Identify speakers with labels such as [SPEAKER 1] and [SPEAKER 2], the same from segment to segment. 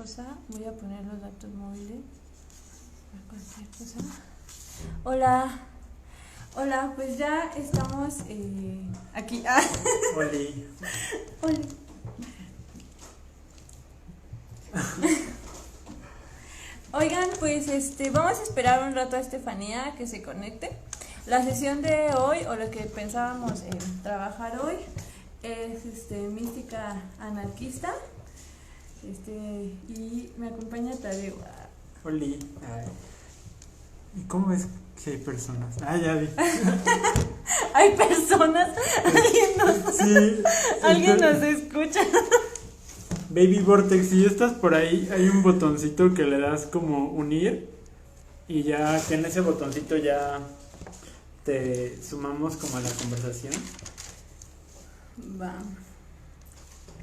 [SPEAKER 1] cosa. Voy a poner los datos móviles. Por cualquier cosa. Hola. Hola, pues ya estamos aquí.
[SPEAKER 2] Oli.
[SPEAKER 1] Hola. Oigan, pues vamos a esperar un rato a Estefanía que se conecte. La sesión de hoy, o lo que pensábamos trabajar hoy, es mística anarquista. Y me acompaña Tadeo.
[SPEAKER 2] Oli. ¿Y cómo ves que hay personas? Ya vi.
[SPEAKER 1] Hay personas.
[SPEAKER 2] Sí.
[SPEAKER 1] Alguien nos escucha.
[SPEAKER 2] Baby Vortex, si estás por ahí, hay un botoncito que le das como unir. Y ya que en ese botoncito ya te sumamos como a la conversación.
[SPEAKER 1] Va.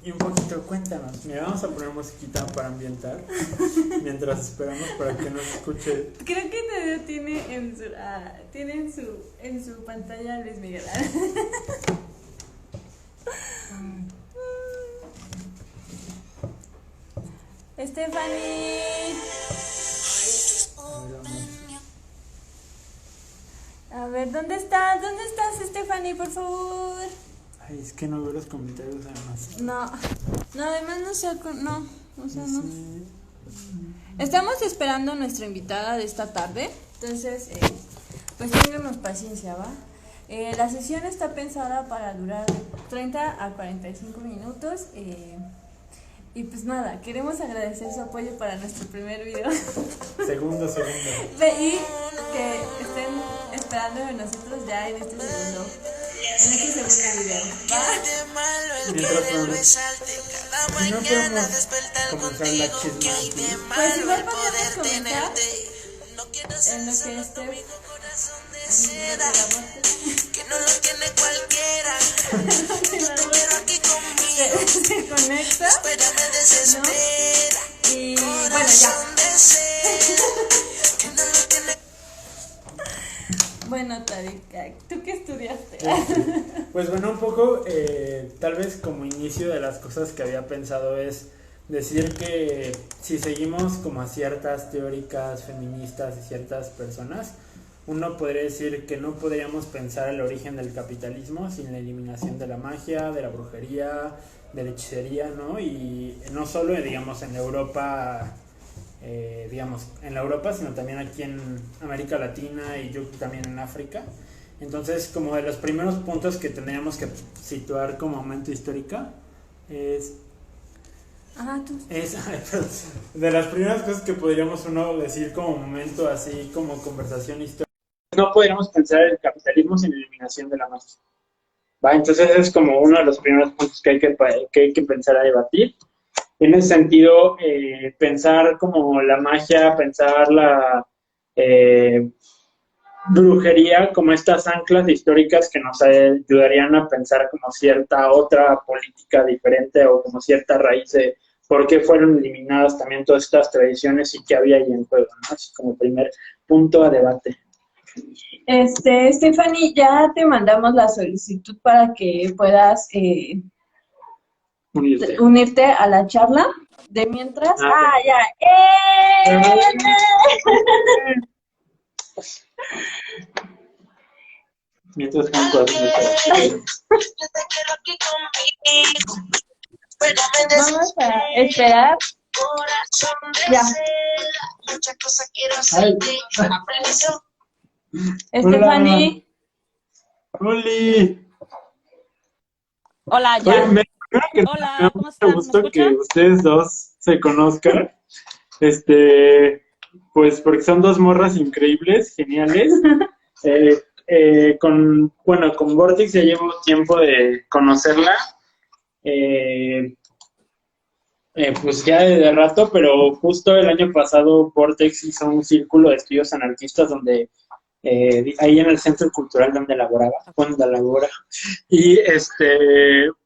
[SPEAKER 2] Y un poquito, cuéntanos. Mira, vamos a poner musiquita para ambientar mientras esperamos para que nos escuche.
[SPEAKER 1] Creo que Tadeo tiene en su pantalla a Luis Miguel. Stephanie. A ver, ¿dónde estás? ¿Dónde estás, Stephanie, por favor?
[SPEAKER 2] Ay, es que no veo los comentarios además.
[SPEAKER 1] No, además no sé, no.
[SPEAKER 2] Sí.
[SPEAKER 1] Estamos esperando a nuestra invitada de esta tarde, entonces, pues ténganos paciencia, ¿va? La sesión está pensada para durar 30 a 45 minutos, y pues nada, queremos agradecer su apoyo para nuestro primer video.
[SPEAKER 2] Segundo.
[SPEAKER 1] Y que estén esperando de nosotros ya en este segundo video, ¿va?
[SPEAKER 2] Mientras si no podemos comenzar la chisma aquí.
[SPEAKER 1] Pues igual podemos comenzar en lo que esté
[SPEAKER 3] que no lo tiene cualquiera. Yo te quiero aquí conmigo.
[SPEAKER 1] se conecta,
[SPEAKER 3] Espérame, desespera.
[SPEAKER 1] ¿no? Y bueno,
[SPEAKER 3] Que no lo tiene.
[SPEAKER 1] bueno, Tarika, ¿tú qué estudiaste?
[SPEAKER 2] Pues bueno, un poco, tal vez como inicio de las cosas que había pensado es decir que si seguimos como a ciertas teóricas feministas y ciertas personas, uno podría decir que no podríamos pensar el origen del capitalismo sin la eliminación de la magia, de la brujería, de la hechicería, ¿no? Y no solo, digamos, en Europa, en la Europa, sino también aquí en América Latina y yo también en África. Entonces, como de los primeros puntos que tendríamos que situar como momento histórico es de las primeras cosas que podríamos uno decir como momento así como conversación histórica. No podríamos pensar el capitalismo sin eliminación de la magia. ¿Va? Entonces es como uno de los primeros puntos que hay que pensar a debatir. En ese sentido, pensar como la magia, pensar la brujería como estas anclas históricas que nos ayudarían a pensar como cierta otra política diferente o como cierta raíz de por qué fueron eliminadas también todas estas tradiciones y qué había ahí en juego, ¿no? Así como primer punto a debate.
[SPEAKER 1] Stephanie, ya te mandamos la solicitud para que puedas unirte a la charla. De mientras, ya.
[SPEAKER 2] Mientras tanto,
[SPEAKER 1] Vamos a esperar. Ya. Stephanie.
[SPEAKER 2] Oli.
[SPEAKER 4] Hola, ya. Hola, ¿cómo están?
[SPEAKER 2] Me gusta que ustedes dos se conozcan. Pues porque son dos morras increíbles, geniales. Con Vortex ya llevo tiempo de conocerla. Pues ya de rato, pero justo el año pasado Vortex hizo un círculo de estudios anarquistas donde ahí en el centro cultural donde labora, y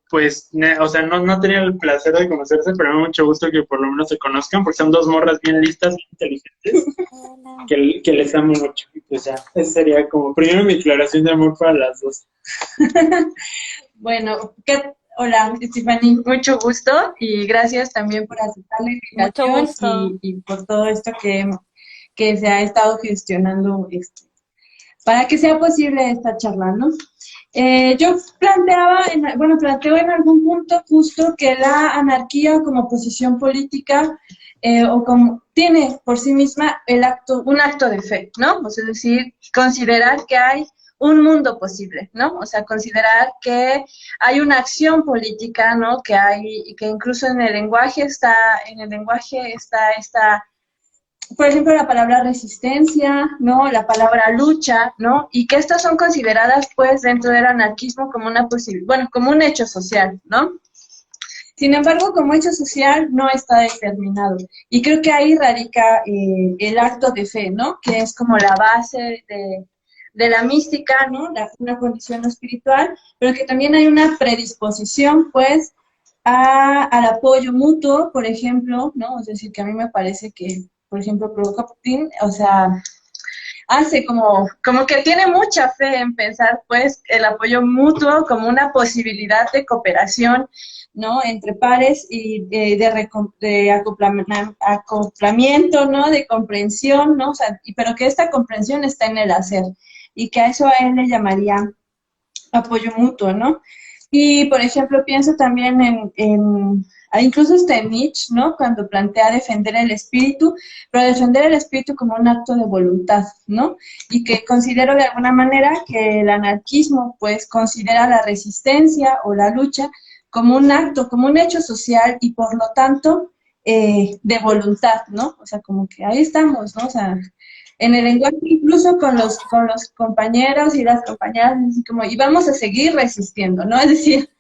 [SPEAKER 2] pues, o sea, no tenía el placer de conocerse, pero me da mucho gusto que por lo menos se conozcan, porque son dos morras bien listas, bien inteligentes, que les amo mucho. Y pues ya, esa sería como primero mi declaración de amor para las dos.
[SPEAKER 1] Bueno,
[SPEAKER 5] Hola, Stephanie, mucho gusto y gracias también por aceptar la
[SPEAKER 4] Mucho
[SPEAKER 5] invitación
[SPEAKER 4] gusto.
[SPEAKER 5] y por todo esto que se ha estado gestionando para que sea posible esta charla, ¿no? Yo planteo en algún punto justo que la anarquía como posición política o como tiene por sí misma un acto de fe, ¿no? O sea, es decir, considerar que hay un mundo posible, ¿no? O sea, considerar que hay una acción política, ¿no? Que incluso en el lenguaje está por ejemplo, la palabra resistencia, ¿no? La palabra lucha, ¿no? Y que estas son consideradas, pues, dentro del anarquismo como una como un hecho social, ¿no? Sin embargo, como hecho social no está determinado. Y creo que ahí radica el acto de fe, ¿no? Que es como la base de la mística, ¿no? Una condición espiritual, pero que también hay una predisposición, pues, al apoyo mutuo, por ejemplo, ¿no? Es decir, que a mí me parece que, por ejemplo, Kropotkin, o sea, hace como que tiene mucha fe en pensar, pues, el apoyo mutuo como una posibilidad de cooperación, ¿no? Entre pares y de acoplamiento, ¿no? De comprensión, ¿no? O sea, pero que esta comprensión está en el hacer y que a eso a él le llamaría apoyo mutuo, ¿no? Y, por ejemplo, pienso también incluso está en Nietzsche, ¿no? Cuando plantea defender el espíritu, pero defender el espíritu como un acto de voluntad, ¿no? Y que considero de alguna manera que el anarquismo, pues, considera la resistencia o la lucha como un acto, como un hecho social y, por lo tanto, de voluntad, ¿no? O sea, como que ahí estamos, ¿no? O sea, en el lenguaje, incluso con los compañeros y las compañeras, así como, y vamos a seguir resistiendo, ¿no? Es decir,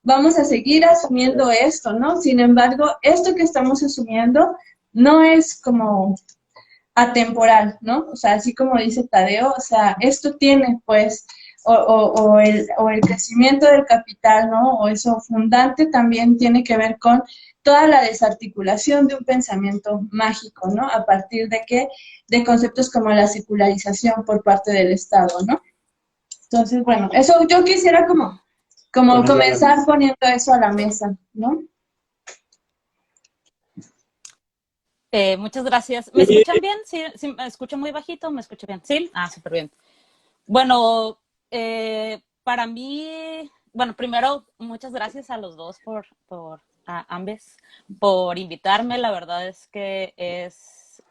[SPEAKER 5] vamos a seguir asumiendo esto, ¿no? Sin embargo, esto que estamos asumiendo no es como atemporal, ¿no? O sea, así como dice Tadeo, o sea, esto tiene, pues, o el crecimiento del capital, ¿no? O eso fundante también tiene que ver con toda la desarticulación de un pensamiento mágico, ¿no? A partir de que, de conceptos como la secularización por parte del Estado, ¿no? Entonces, bueno, eso yo quisiera como
[SPEAKER 2] Ponerlo a la
[SPEAKER 5] comenzar
[SPEAKER 2] mesa.
[SPEAKER 5] poniendo eso a la mesa, ¿no?
[SPEAKER 4] Muchas gracias. ¿Me
[SPEAKER 2] Sí,
[SPEAKER 4] escuchan bien? ¿Sí, sí, me escucho muy bajito? ¿Me escucho bien? ¿Sí? Ah, súper bien. Bueno, para mí, bueno, primero, muchas gracias a los dos a ambos, por invitarme. La verdad es que es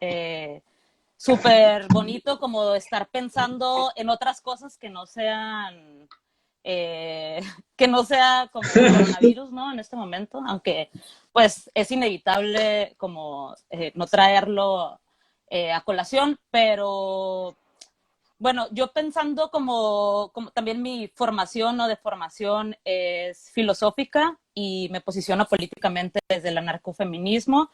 [SPEAKER 4] súper bonito como estar pensando en otras cosas que no sean, que no sea como coronavirus, ¿no? En este momento, aunque pues es inevitable como no traerlo a colación, pero bueno, yo pensando como también mi formación o de formación es filosófica y me posiciono políticamente desde el anarcofeminismo,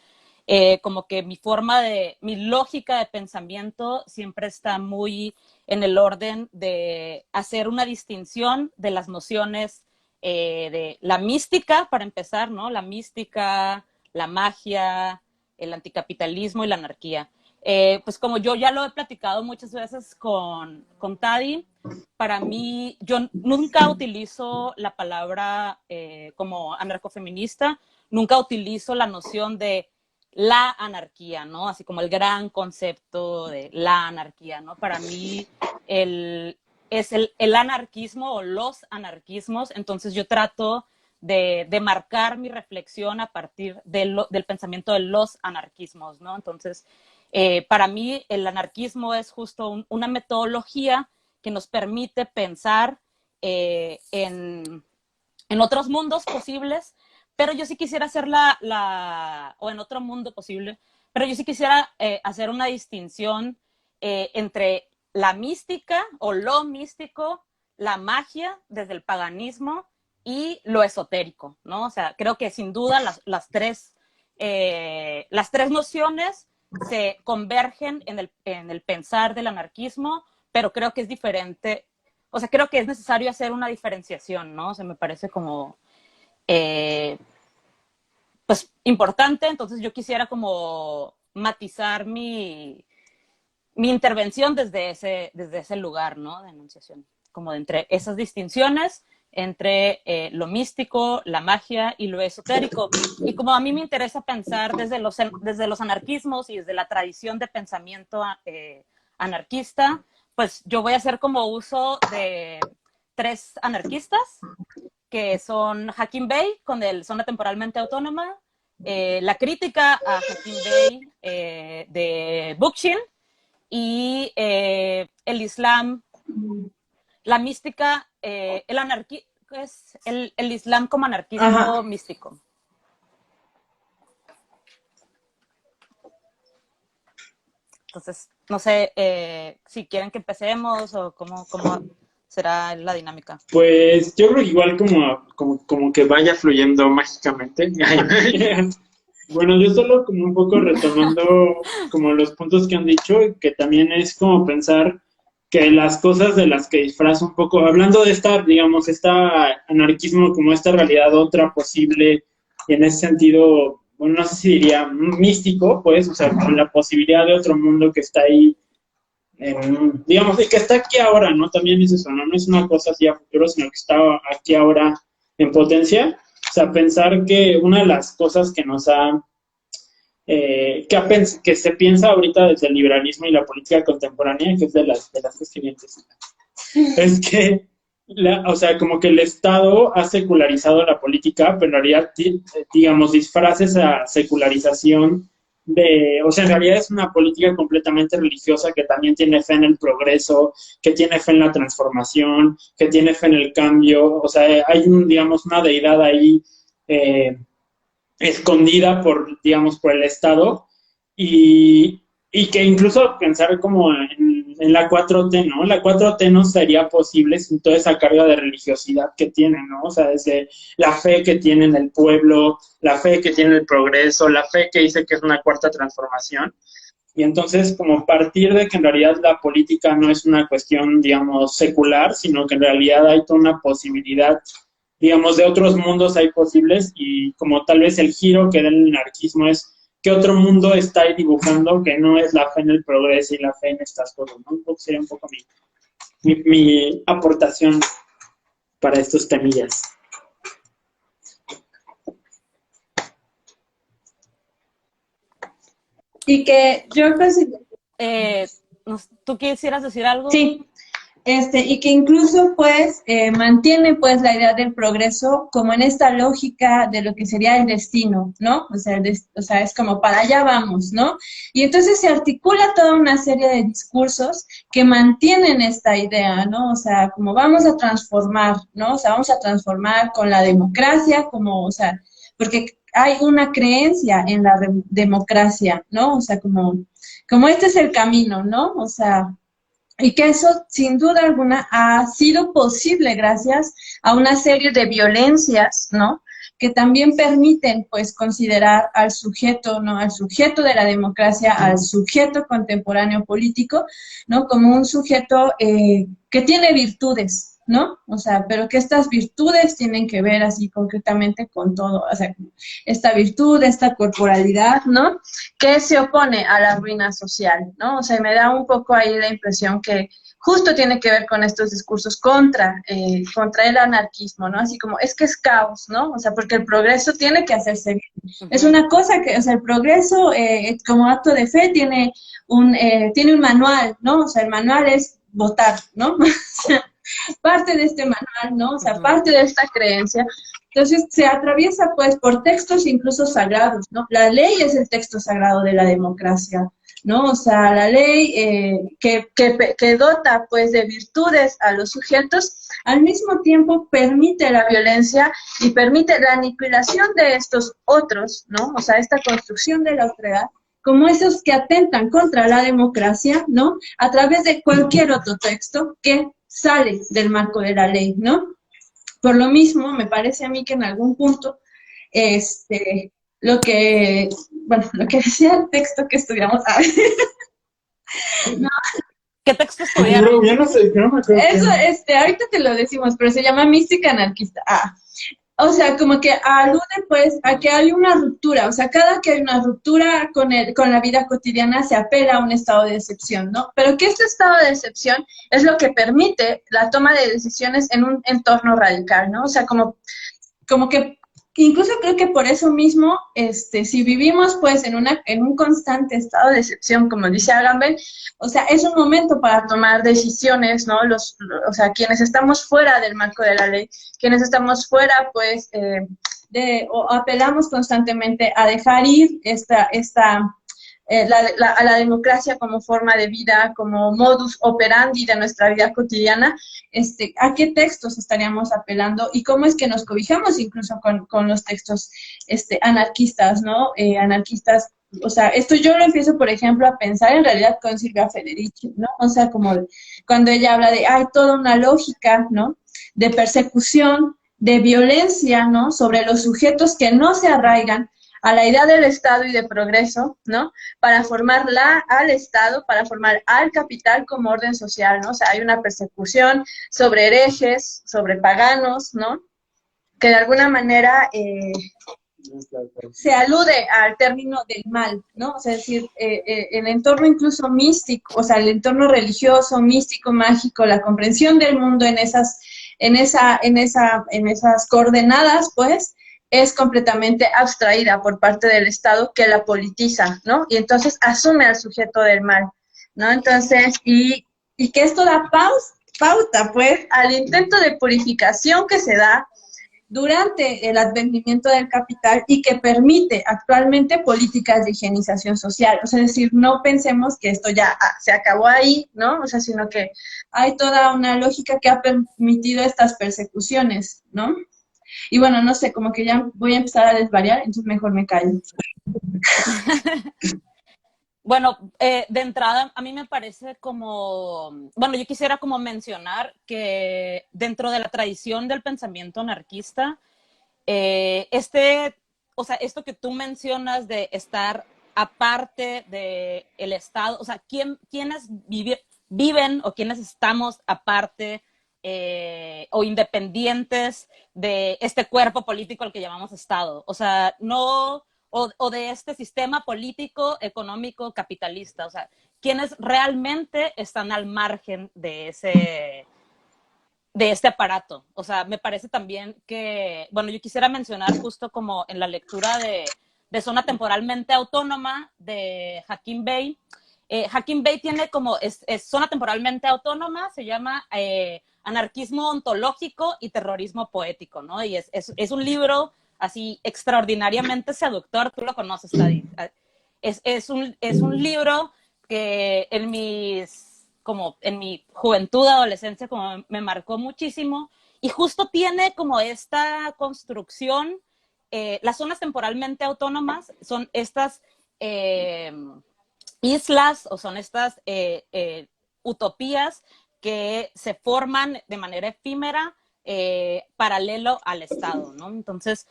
[SPEAKER 4] como que mi lógica de pensamiento siempre está muy en el orden de hacer una distinción de las nociones de la mística, para empezar, ¿no? La mística, la magia, el anticapitalismo y la anarquía. Pues como yo ya lo he platicado muchas veces con Tadi, para mí, yo nunca utilizo la palabra como anarcofeminista, nunca utilizo la noción de la anarquía, ¿no? Así como el gran concepto de la anarquía, ¿no? Para mí es el anarquismo o los anarquismos, entonces yo trato de marcar mi reflexión a partir del pensamiento de los anarquismos, ¿no? Entonces, para mí el anarquismo es justo una metodología que nos permite pensar en otros mundos posibles, pero yo sí quisiera hacer o en otro mundo posible, pero yo sí quisiera hacer una distinción entre la mística o lo místico, la magia desde el paganismo y lo esotérico, ¿no? O sea, creo que sin duda las tres nociones se convergen en el pensar del anarquismo, pero creo que es diferente, o sea, creo que es necesario hacer una diferenciación, ¿no? O sea, me parece como, eh, pues, importante, entonces yo quisiera como matizar mi intervención desde ese lugar, ¿no? De enunciación, como de entre esas distinciones entre lo místico, la magia y lo esotérico. Y como a mí me interesa pensar desde los anarquismos y desde la tradición de pensamiento anarquista, pues yo voy a hacer como uso de 3 anarquistas, que son Hakim Bey con el Zona Temporalmente Autónoma, la crítica a Hakim Bey de Bookchin y el Islam, la mística, el Islam como anarquismo
[SPEAKER 5] Ajá.
[SPEAKER 4] místico. Entonces, no sé si quieren que empecemos o cómo será la dinámica.
[SPEAKER 2] Pues yo creo que igual como que vaya fluyendo mágicamente. Bueno, yo solo como un poco retomando como los puntos que han dicho, que también es como pensar que las cosas de las que disfraza un poco, hablando de esta, digamos, esta anarquismo como esta realidad otra posible, y en ese sentido, bueno, no sé si diría místico, pues, o sea, con la posibilidad de otro mundo que está ahí, digamos, y que está aquí ahora, ¿no? También es eso, ¿no? No es una cosa así a futuro, sino que está aquí ahora en potencia. O sea, pensar que una de las cosas que nos ha que se piensa ahorita desde el liberalismo y la política contemporánea, que es de las siguientes, es que, o sea, como que el Estado ha secularizado la política, pero en realidad, digamos, disfraza esa secularización o sea, en realidad es una política completamente religiosa que también tiene fe en el progreso, que tiene fe en la transformación, que tiene fe en el cambio, o sea, hay digamos, una deidad ahí escondida digamos, por el Estado y que incluso pensar como en la 4T, ¿no? La 4T no sería posible sin toda esa carga de religiosidad que tiene, ¿no? O sea, desde la fe que tiene en el pueblo, la fe que tiene en el progreso, la fe que dice que es una cuarta transformación. Y entonces, como partir de que en realidad la política no es una cuestión, digamos, secular, sino que en realidad hay toda una posibilidad, digamos, de otros mundos hay posibles y como tal vez el giro que da el anarquismo es qué otro mundo está ahí dibujando que no es la fe en el progreso y la fe en estas cosas, ¿no? Sería un poco mi aportación para estos temillas.
[SPEAKER 5] Y que yo considero...
[SPEAKER 4] ¿Tú quisieras decir algo?
[SPEAKER 5] Sí, y que incluso pues mantiene pues la idea del progreso como en esta lógica de lo que sería el destino, ¿no? O sea, es como para allá vamos, ¿no? Y entonces se articula toda una serie de discursos que mantienen esta idea, ¿no? O sea, como vamos a transformar, ¿no? O sea, vamos a transformar con la democracia, como, o sea, porque hay una creencia en la democracia, ¿no? O sea, como este es el camino, ¿no? O sea, y que eso, sin duda alguna, ha sido posible gracias a una serie de violencias, ¿no? Que también permiten, pues, considerar al sujeto, ¿no? Al sujeto de la democracia, al sujeto contemporáneo político, ¿no? Como un sujeto que tiene virtudes, ¿no? O sea, pero que estas virtudes tienen que ver así concretamente con todo, o sea, esta virtud, esta corporalidad, ¿no? Que se opone a la ruina social, ¿no? O sea, me da un poco ahí la impresión que justo tiene que ver con estos discursos contra el anarquismo, ¿no? Así como, es que es caos, ¿no? O sea, porque el progreso tiene que hacerse bien. Uh-huh. Es una cosa que, o sea, el progreso como acto de fe tiene un manual, ¿no? O sea, el manual es votar, ¿no? Parte de este manual, ¿no? O sea, parte de esta creencia. Entonces, se atraviesa, pues, por textos incluso sagrados, ¿no? La ley es el texto sagrado de la democracia, ¿no? O sea, la ley que dota, pues, de virtudes a los sujetos, al mismo tiempo permite la violencia y permite la aniquilación de estos otros, ¿no? O sea, esta construcción de la otredad, como esos que atentan contra la democracia, ¿no? A través de cualquier otro texto que sale del marco de la ley, ¿no? Por lo mismo, me parece a mí que en algún punto, lo que decía el texto que estudiamos,
[SPEAKER 4] no. ¿Qué texto estudiaron?
[SPEAKER 2] Yo no sé, no me acuerdo.
[SPEAKER 5] Eso, ahorita te lo decimos, pero se llama Mística Anarquista. O sea, como que alude pues a que hay una ruptura, o sea, cada que hay una ruptura con la vida cotidiana se apela a un estado de excepción, ¿no? Pero que este estado de excepción es lo que permite la toma de decisiones en un entorno radical, ¿no? O sea, como que incluso creo que por eso mismo, si vivimos pues en un constante estado de excepción, como dice Agamben, o sea, es un momento para tomar decisiones, ¿no? O sea, quienes estamos fuera del marco de la ley, quienes estamos fuera, pues, o apelamos constantemente a dejar ir a la democracia como forma de vida, como modus operandi de nuestra vida cotidiana, a qué textos estaríamos apelando y cómo es que nos cobijamos incluso con los textos anarquistas, ¿no? Anarquistas, o sea, esto yo lo empiezo, por ejemplo, a pensar en realidad con Silvia Federici, ¿no? O sea, como cuando ella habla de, hay toda una lógica, ¿no? De persecución, de violencia, ¿no? Sobre los sujetos que no se arraigan a la idea del Estado y de progreso, ¿no? Para formar al Estado, para formar al capital como orden social, ¿no? O sea, hay una persecución sobre herejes, sobre paganos, ¿no? Que de alguna manera se alude al término del mal, ¿no? O sea, es decir, el entorno incluso místico, o sea, el entorno religioso, místico, mágico, la comprensión del mundo en esas coordenadas, pues, es completamente abstraída por parte del Estado que la politiza, ¿no? Y entonces asume al sujeto del mal, ¿no? Entonces, y que esto da pauta, pues, al intento de purificación que se da durante el advenimiento del capital y que permite actualmente políticas de higienización social. O sea, es decir, no pensemos que esto ya se acabó ahí, ¿no? O sea, sino que hay toda una lógica que ha permitido estas persecuciones, ¿no? Y bueno, no sé, como que ya voy a empezar a desvariar, entonces mejor me callo.
[SPEAKER 4] Bueno, de entrada, a mí me parece como, bueno, yo quisiera como mencionar que dentro de la tradición del pensamiento anarquista, o sea, esto que tú mencionas de estar aparte del Estado, o sea, ¿quiénes viven o quiénes estamos aparte o independientes de este cuerpo político al que llamamos Estado? O sea, no... O de este sistema político, económico, capitalista. O sea, quienes realmente están al margen de este aparato. O sea, me parece también que, bueno, yo quisiera mencionar justo como en la lectura de Zona Temporalmente Autónoma de Hakim Bey. Hakim Bey tiene como, es Zona Temporalmente Autónoma, se llama Anarquismo Ontológico y Terrorismo Poético, ¿no? Y es un libro así extraordinariamente seductor, tú lo conoces, Tadi. Es un libro que en mi juventud, adolescencia, como me marcó muchísimo, y justo tiene como esta construcción, las zonas temporalmente autónomas son estas islas o son estas utopías que se forman de manera efímera paralelo al Estado, ¿no? Entonces,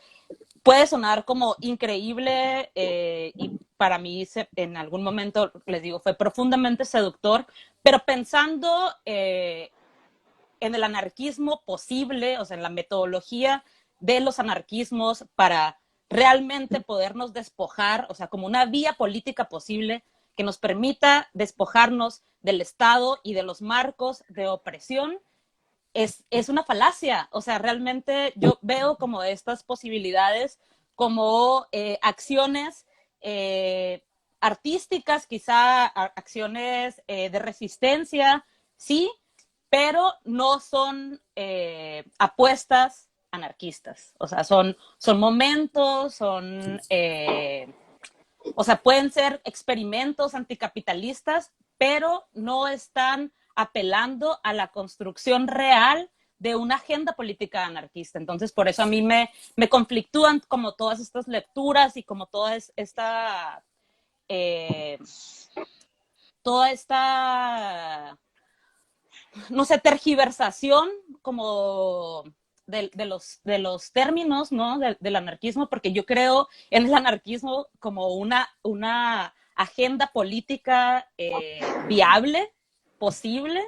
[SPEAKER 4] puede sonar como increíble y para mí en algún momento, les digo, fue profundamente seductor, pero pensando en el anarquismo posible, o sea, en la metodología de los anarquismos para realmente podernos despojar, o sea, como una vía política posible que nos permita despojarnos del Estado y de los marcos de opresión, es una falacia. O sea, realmente yo veo como estas posibilidades como acciones artísticas, quizá acciones de resistencia, sí, pero no son apuestas anarquistas. O sea, son momentos, o sea, pueden ser experimentos anticapitalistas, pero no están apelando a la construcción real de una agenda política anarquista. Entonces, por eso a mí me conflictúan como todas estas lecturas y como toda esta no sé, tergiversación como de los términos, ¿no? Del anarquismo, porque yo creo en el anarquismo como una agenda política viable, posible.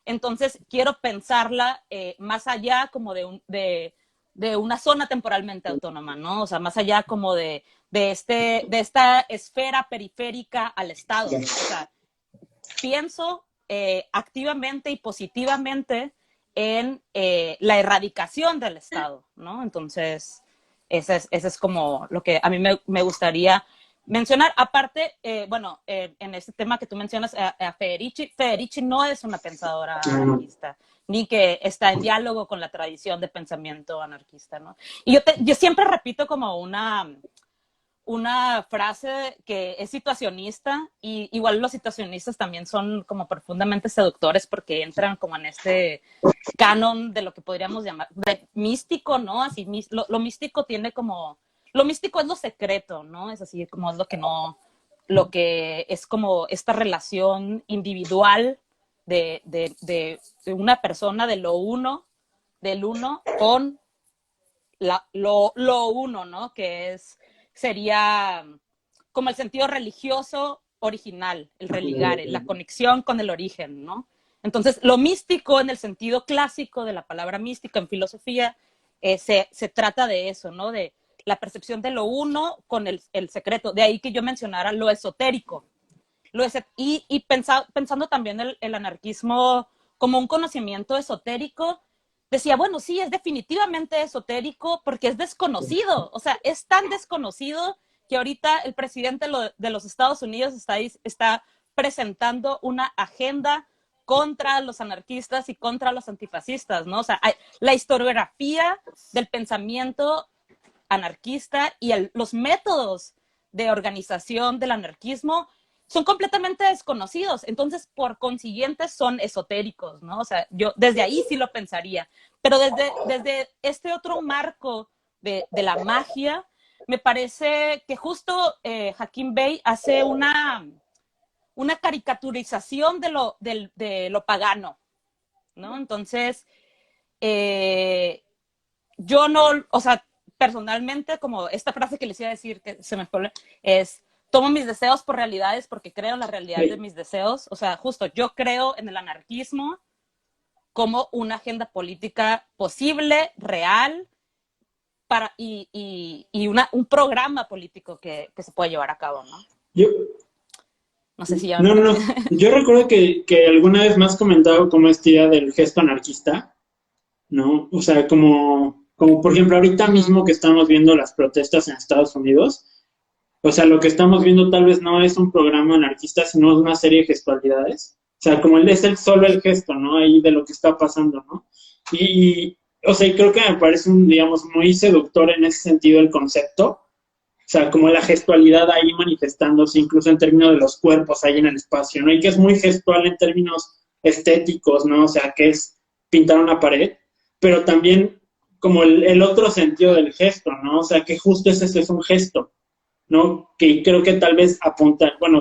[SPEAKER 4] Entonces quiero pensarla más allá como de de una zona temporalmente autónoma, ¿no? O sea, más allá como de esta esfera periférica al Estado. O sea, pienso activamente y positivamente en la erradicación del Estado, ¿no? Entonces, ese es como lo que a mí me gustaría mencionar. Aparte, bueno, en este tema que tú mencionas a Federici no es una pensadora anarquista, ni que está en diálogo con la tradición de pensamiento anarquista, ¿no? Y yo siempre repito como una frase que es situacionista, y igual los situacionistas también son como profundamente seductores porque entran como en este canon de lo que podríamos llamar de místico, ¿no? Así, lo místico tiene como, lo místico es lo secreto, ¿no? Es así como es lo que no, lo que es como esta relación individual de una persona, del uno con lo uno, ¿no? Que sería como el sentido religioso original, el religare, la conexión con el origen, ¿no? Entonces, lo místico en el sentido clásico de la palabra mística en filosofía se trata de eso, ¿no? De la percepción de lo uno con el secreto. De ahí que yo mencionara lo esotérico. Y pensando también el anarquismo como un conocimiento esotérico, decía, bueno, sí, es definitivamente esotérico porque es desconocido. O sea, es tan desconocido que ahorita el presidente de los Estados Unidos está presentando una agenda contra los anarquistas y contra los antifascistas, ¿no? O sea, la historiografía del pensamiento anarquista y los métodos de organización del anarquismo son completamente desconocidos, entonces por consiguiente son esotéricos, ¿no? O sea, yo desde ahí sí lo pensaría, pero desde este otro marco de la magia, me parece que justo Hakim Bey hace una caricaturización de lo pagano, ¿no? Entonces, yo no, o sea, personalmente, como esta frase que les iba a decir, que se me fue, es, tomo mis deseos por realidades porque creo en la realidad de mis deseos. O sea, justo, yo creo en el anarquismo como una agenda política posible, real, y un programa político que se puede llevar a cabo, ¿no? No sé si ya...
[SPEAKER 2] No. Yo recuerdo que alguna vez me has comentado como esta idea del gesto anarquista, ¿no? O sea, como por ejemplo ahorita mismo que estamos viendo las protestas en Estados Unidos, o sea, lo que estamos viendo tal vez no es un programa anarquista, sino una serie de gestualidades. O sea, como es solo el gesto, ¿no? Ahí de lo que está pasando, ¿no? O sea, y creo que me parece digamos, muy seductor en ese sentido el concepto. O sea, como la gestualidad ahí manifestándose, incluso en términos de los cuerpos ahí en el espacio, ¿no? Y que es muy gestual en términos estéticos, ¿no? O sea, que es pintar una pared, pero también como el otro sentido del gesto, ¿no? O sea, que justo ese es un gesto, ¿no? Que creo que tal vez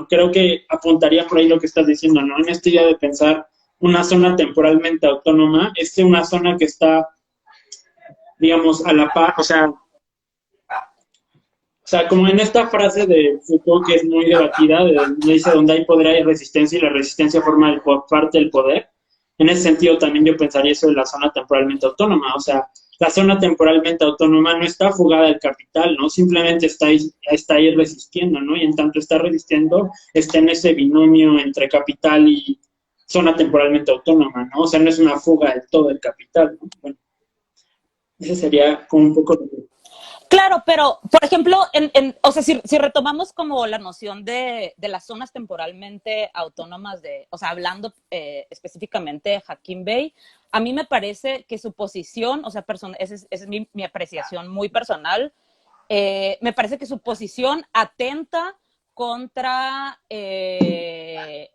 [SPEAKER 2] creo que apuntaría por ahí lo que estás diciendo, ¿no? En esta idea de pensar una zona temporalmente autónoma, es una zona que está, digamos, a la par, o sea, como en esta frase de Foucault que es muy debatida, dice donde hay poder hay resistencia y la resistencia forma parte del poder. En ese sentido también yo pensaría eso de la zona temporalmente autónoma, o sea, la zona temporalmente autónoma no está fugada del capital, ¿no? Simplemente está ahí resistiendo, ¿no? Y en tanto está resistiendo, está en ese binomio entre capital y zona temporalmente autónoma, ¿no? O sea, no es una fuga del todo del capital, ¿no? Bueno, ese sería como un poco...
[SPEAKER 4] Claro, pero, por ejemplo, o sea, si retomamos como la noción de las zonas temporalmente autónomas, o sea, hablando específicamente de Hakim Bey, a mí me parece que su posición, o sea, esa es mi apreciación muy personal, me parece que su posición atenta contra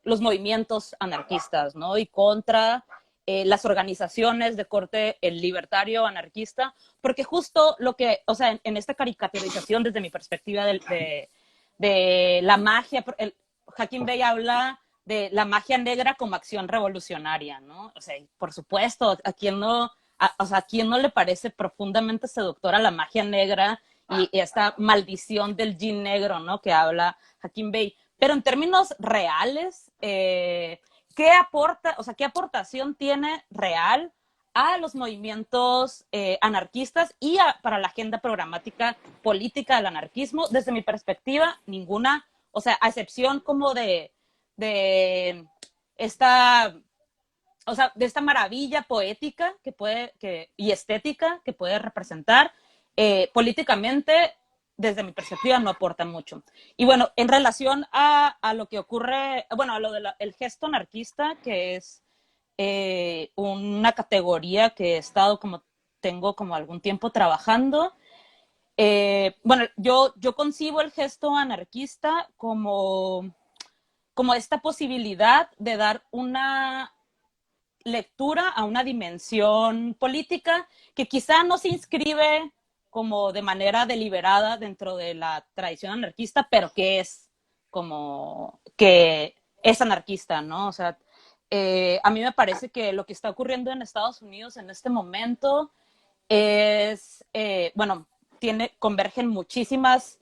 [SPEAKER 4] los movimientos anarquistas, ¿no? Y contra las organizaciones de corte libertario anarquista, porque justo lo que, o sea, en esta caricaturización desde mi perspectiva de la magia, Hakim Bey habla de la magia negra como acción revolucionaria, ¿no? O sea, por supuesto, ¿a quién no le parece profundamente seductora la magia negra y esta maldición del yin negro, ¿no? Que habla Hakim Bey. Pero en términos reales, ¿qué aporta, o sea, qué aportación tiene real a los movimientos anarquistas y para la agenda programática política del anarquismo. Desde mi perspectiva, ninguna, o sea, a excepción como de esta, o sea, de esta maravilla poética y estética que puede representar, políticamente, desde mi perspectiva, no aporta mucho. Y bueno, en relación a lo que ocurre, bueno, a lo del gesto anarquista, que es una categoría que he estado tengo como algún tiempo trabajando. Bueno, yo concibo el gesto anarquista como esta posibilidad de dar una lectura a una dimensión política que quizá no se inscribe como de manera deliberada dentro de la tradición anarquista, pero que es anarquista, ¿no? O sea, a mí me parece que lo que está ocurriendo en Estados Unidos en este momento es, bueno, convergen muchísimas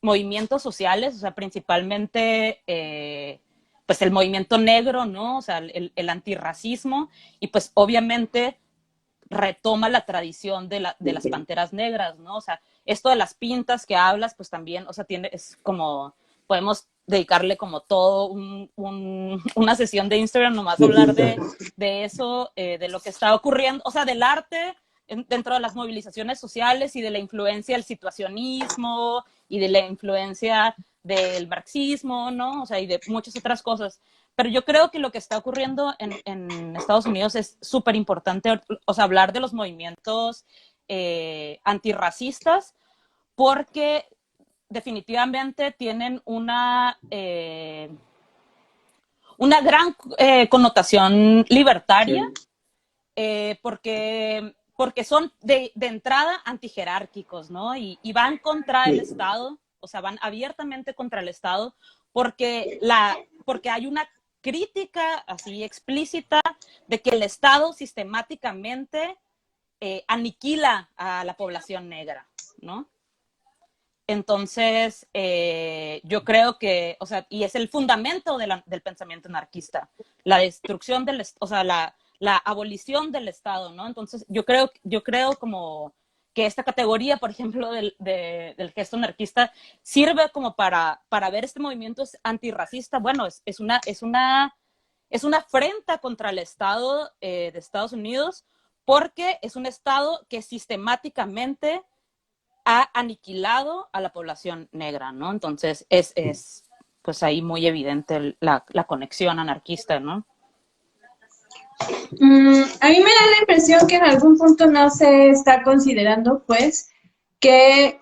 [SPEAKER 4] movimientos sociales, o sea, principalmente pues el movimiento negro, ¿no? O sea, el antirracismo, y pues obviamente retoma la tradición de las panteras negras, ¿no? O sea, esto de las pintas que hablas, pues también, o sea, es como, podemos dedicarle como todo una sesión de Instagram nomás a hablar de eso, de lo que está ocurriendo, o sea, del arte dentro de las movilizaciones sociales y de la influencia del situacionismo y de la influencia del marxismo, ¿no? O sea, y de muchas otras cosas. Pero yo creo que lo que está ocurriendo en Estados Unidos es súper importante, o sea, hablar de los movimientos antirracistas, porque definitivamente tienen una gran connotación libertaria, porque son de entrada antijerárquicos, ¿no? Y van contra el Estado, o sea, van abiertamente contra el Estado, porque hay una crítica así explícita de que el Estado sistemáticamente aniquila a la población negra, ¿no? Entonces, yo creo que, o sea, y es el fundamento del pensamiento anarquista, la destrucción o sea, la abolición del Estado, ¿no? Entonces, yo creo como que esta categoría, por ejemplo, del gesto anarquista, sirve como para ver este movimiento antirracista. Bueno, es una afrenta contra el Estado de Estados Unidos, porque es un Estado que sistemáticamente ha aniquilado a la población negra, ¿no? Entonces, es pues ahí muy evidente la conexión anarquista, ¿no?
[SPEAKER 5] A mí me da la impresión que en algún punto no se está considerando, pues, que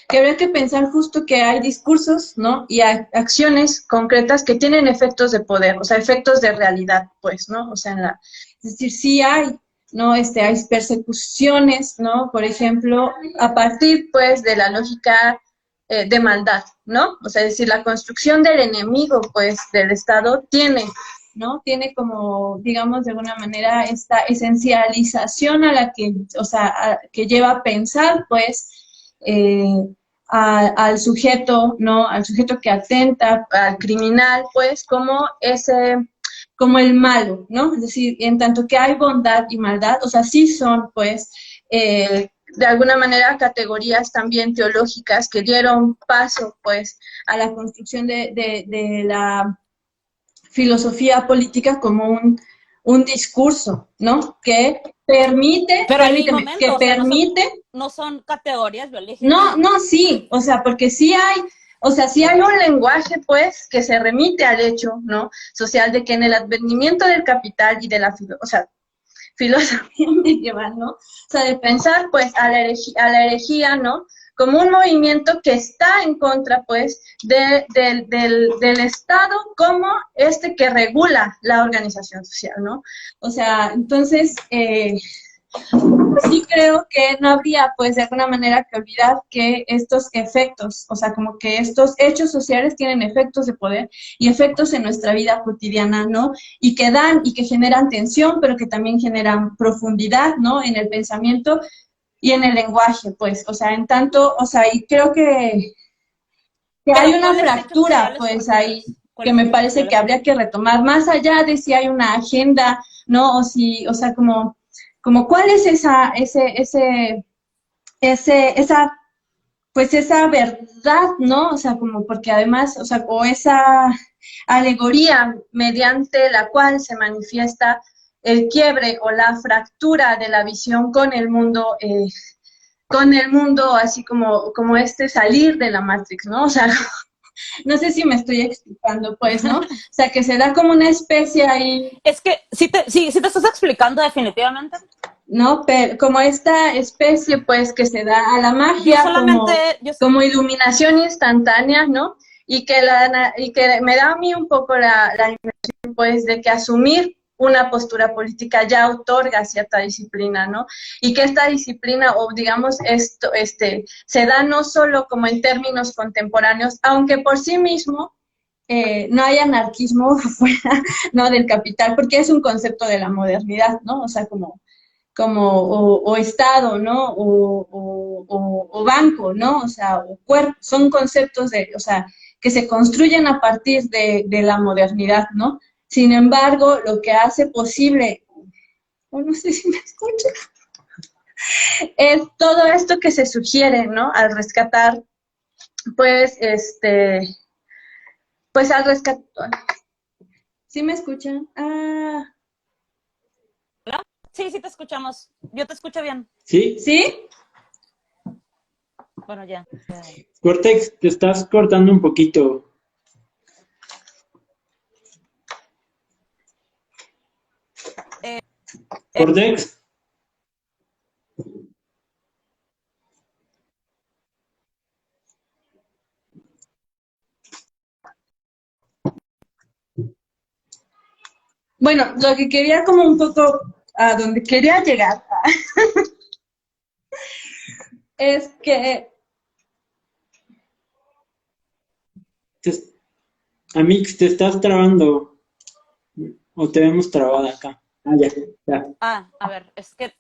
[SPEAKER 5] habría que pensar justo que hay discursos, ¿no? Y hay acciones concretas que tienen efectos de poder, o sea, efectos de realidad, pues, ¿no? O sea, es decir, sí hay, ¿no? Hay persecuciones, ¿no? Por ejemplo, a partir, pues, de la lógica de maldad, ¿no? O sea, es decir, la construcción del enemigo, pues, del Estado ¿no? Tiene como, digamos, de alguna manera esta esencialización a la que, o sea, que lleva a pensar, pues, al sujeto, ¿no? Al sujeto que atenta, al criminal, pues, como el malo, ¿no? Es decir, en tanto que hay bondad y maldad, o sea, sí son, pues, de alguna manera categorías también teológicas que dieron paso, pues, a la construcción de la filosofía política como un discurso, ¿no? Que permite,
[SPEAKER 4] Pero en mi
[SPEAKER 5] permíteme,
[SPEAKER 4] momento,
[SPEAKER 5] que
[SPEAKER 4] o sea,
[SPEAKER 5] permite.
[SPEAKER 4] no son categorías biológicas.
[SPEAKER 5] No, sí, o sea, porque sí hay, o sea, sí hay un lenguaje, pues, que se remite al hecho, ¿no? Social de que en el advenimiento del capital y de la, o sea, filosofía medieval, ¿no? O sea, de pensar, pues, a la herejía, ¿no? Como un movimiento que está en contra, pues, del Estado como que regula la organización social, ¿no? O sea, entonces, sí creo que no habría, pues, de alguna manera que olvidar que estos efectos, o sea, como que estos hechos sociales tienen efectos de poder y efectos en nuestra vida cotidiana, ¿no? Y que generan tensión, pero que también generan profundidad, ¿no? En el pensamiento y en el lenguaje, pues, o sea, en tanto, o sea, y creo que hay una fractura, pues, ahí.
[SPEAKER 4] ¿Cuál
[SPEAKER 5] que
[SPEAKER 4] es
[SPEAKER 5] me
[SPEAKER 4] el
[SPEAKER 5] parece que
[SPEAKER 4] problema?
[SPEAKER 5] habría que retomar, más allá de si hay una agenda, ¿no? O si, o sea, como cuál es esa, pues esa verdad, ¿no? O sea, como porque además, o sea, o esa alegoría mediante la cual se manifiesta el quiebre o la fractura de la visión con el mundo, así como este salir de la Matrix, ¿no? O sea, no sé si me estoy explicando, pues, ¿no? O sea, que se da como una especie ahí,
[SPEAKER 4] Es que sí te estás explicando definitivamente.
[SPEAKER 5] ¿no? Pero como esta especie, pues, que se da a la
[SPEAKER 4] Yo
[SPEAKER 5] magia
[SPEAKER 4] solamente, yo,
[SPEAKER 5] como iluminación instantánea, ¿no? Y que me da a mí un poco la impresión, pues, de que asumir una postura política ya otorga cierta disciplina, ¿no? Y que esta disciplina, o digamos, se da no solo como en términos contemporáneos, aunque por sí mismo no hay anarquismo fuera, ¿no? Del capital, porque es un concepto de la modernidad, ¿no? O sea, o Estado, ¿no? O banco, ¿no? O sea, o cuerpo, son conceptos o sea, que se construyen a partir de la modernidad, ¿no? Sin embargo, lo que hace posible, oh, no sé si me escucha, es todo esto que se sugiere, ¿no? Al rescatar, pues, pues al rescatar, ¿sí me escuchan? Ah,
[SPEAKER 4] ¿verdad? Sí, sí te escuchamos. Yo te escucho bien.
[SPEAKER 2] ¿Sí?
[SPEAKER 5] ¿sí?
[SPEAKER 4] Bueno, ya.
[SPEAKER 2] Cortex, te estás cortando un poquito.
[SPEAKER 4] Eh,
[SPEAKER 2] Cortex.
[SPEAKER 5] Bueno, lo que quería como un poco, a donde quería llegar, es que
[SPEAKER 2] Te- Amix, te estás trabando. O te vemos trabada acá. Ah, ya, ya,
[SPEAKER 4] a ver, es que,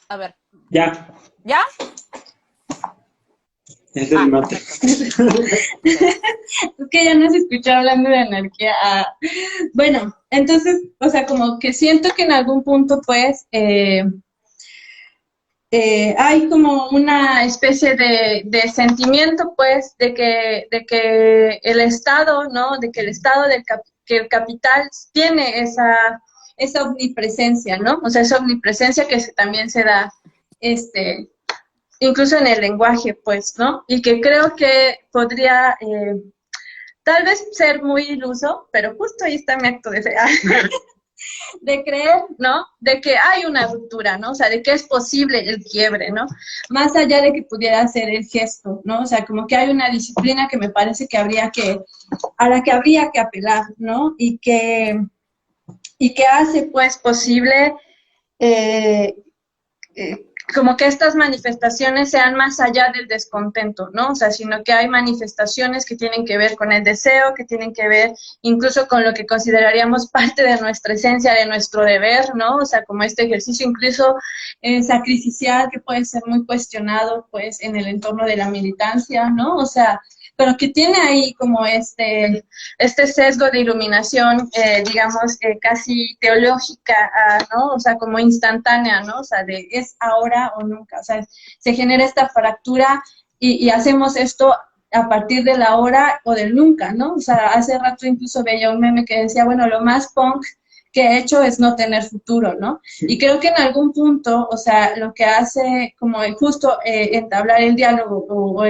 [SPEAKER 4] a ver,
[SPEAKER 2] ya.
[SPEAKER 4] ¿ya?
[SPEAKER 2] Es el
[SPEAKER 4] Perfecto.
[SPEAKER 2] Matrix.
[SPEAKER 5] es que ya no se escucha hablando de anarquía. Bueno, entonces, o sea, como que siento que en algún punto, pues, hay como una especie de sentimiento, pues, de que el Estado, ¿no? De que el Estado, que el capital tiene esa omnipresencia, ¿no? O sea, esa omnipresencia que también se da, este, incluso en el lenguaje, pues, ¿no? Y que creo que podría tal vez ser muy iluso, pero justo ahí está mi acto de fe. De creer, ¿no? De que hay una ruptura, ¿no? O sea, de que es posible el quiebre, ¿no? Más allá de que pudiera ser el gesto, ¿no? O sea, como que hay una disciplina que me parece que a la que habría que apelar, ¿no? Y que hace, pues, posible eh, como que estas manifestaciones sean más allá del descontento, ¿no? O sea, sino que hay manifestaciones que tienen que ver con el deseo, que tienen que ver incluso con lo que consideraríamos parte de nuestra esencia, de nuestro deber, ¿no? O sea, como este ejercicio incluso sacrificial que puede ser muy cuestionado, pues, en el entorno de la militancia, ¿no? O sea, pero que tiene ahí como este sesgo de iluminación, digamos, casi teológica, ¿no? O sea, como instantánea, ¿no? O sea, de es ahora o nunca. O sea, se genera esta fractura y hacemos esto a partir de la hora o del nunca, ¿no? O sea, hace rato incluso veía un meme que decía, bueno, lo más punk que he hecho es no tener futuro, ¿no? Y creo que en algún punto, o sea, lo que hace como justo entablar el diálogo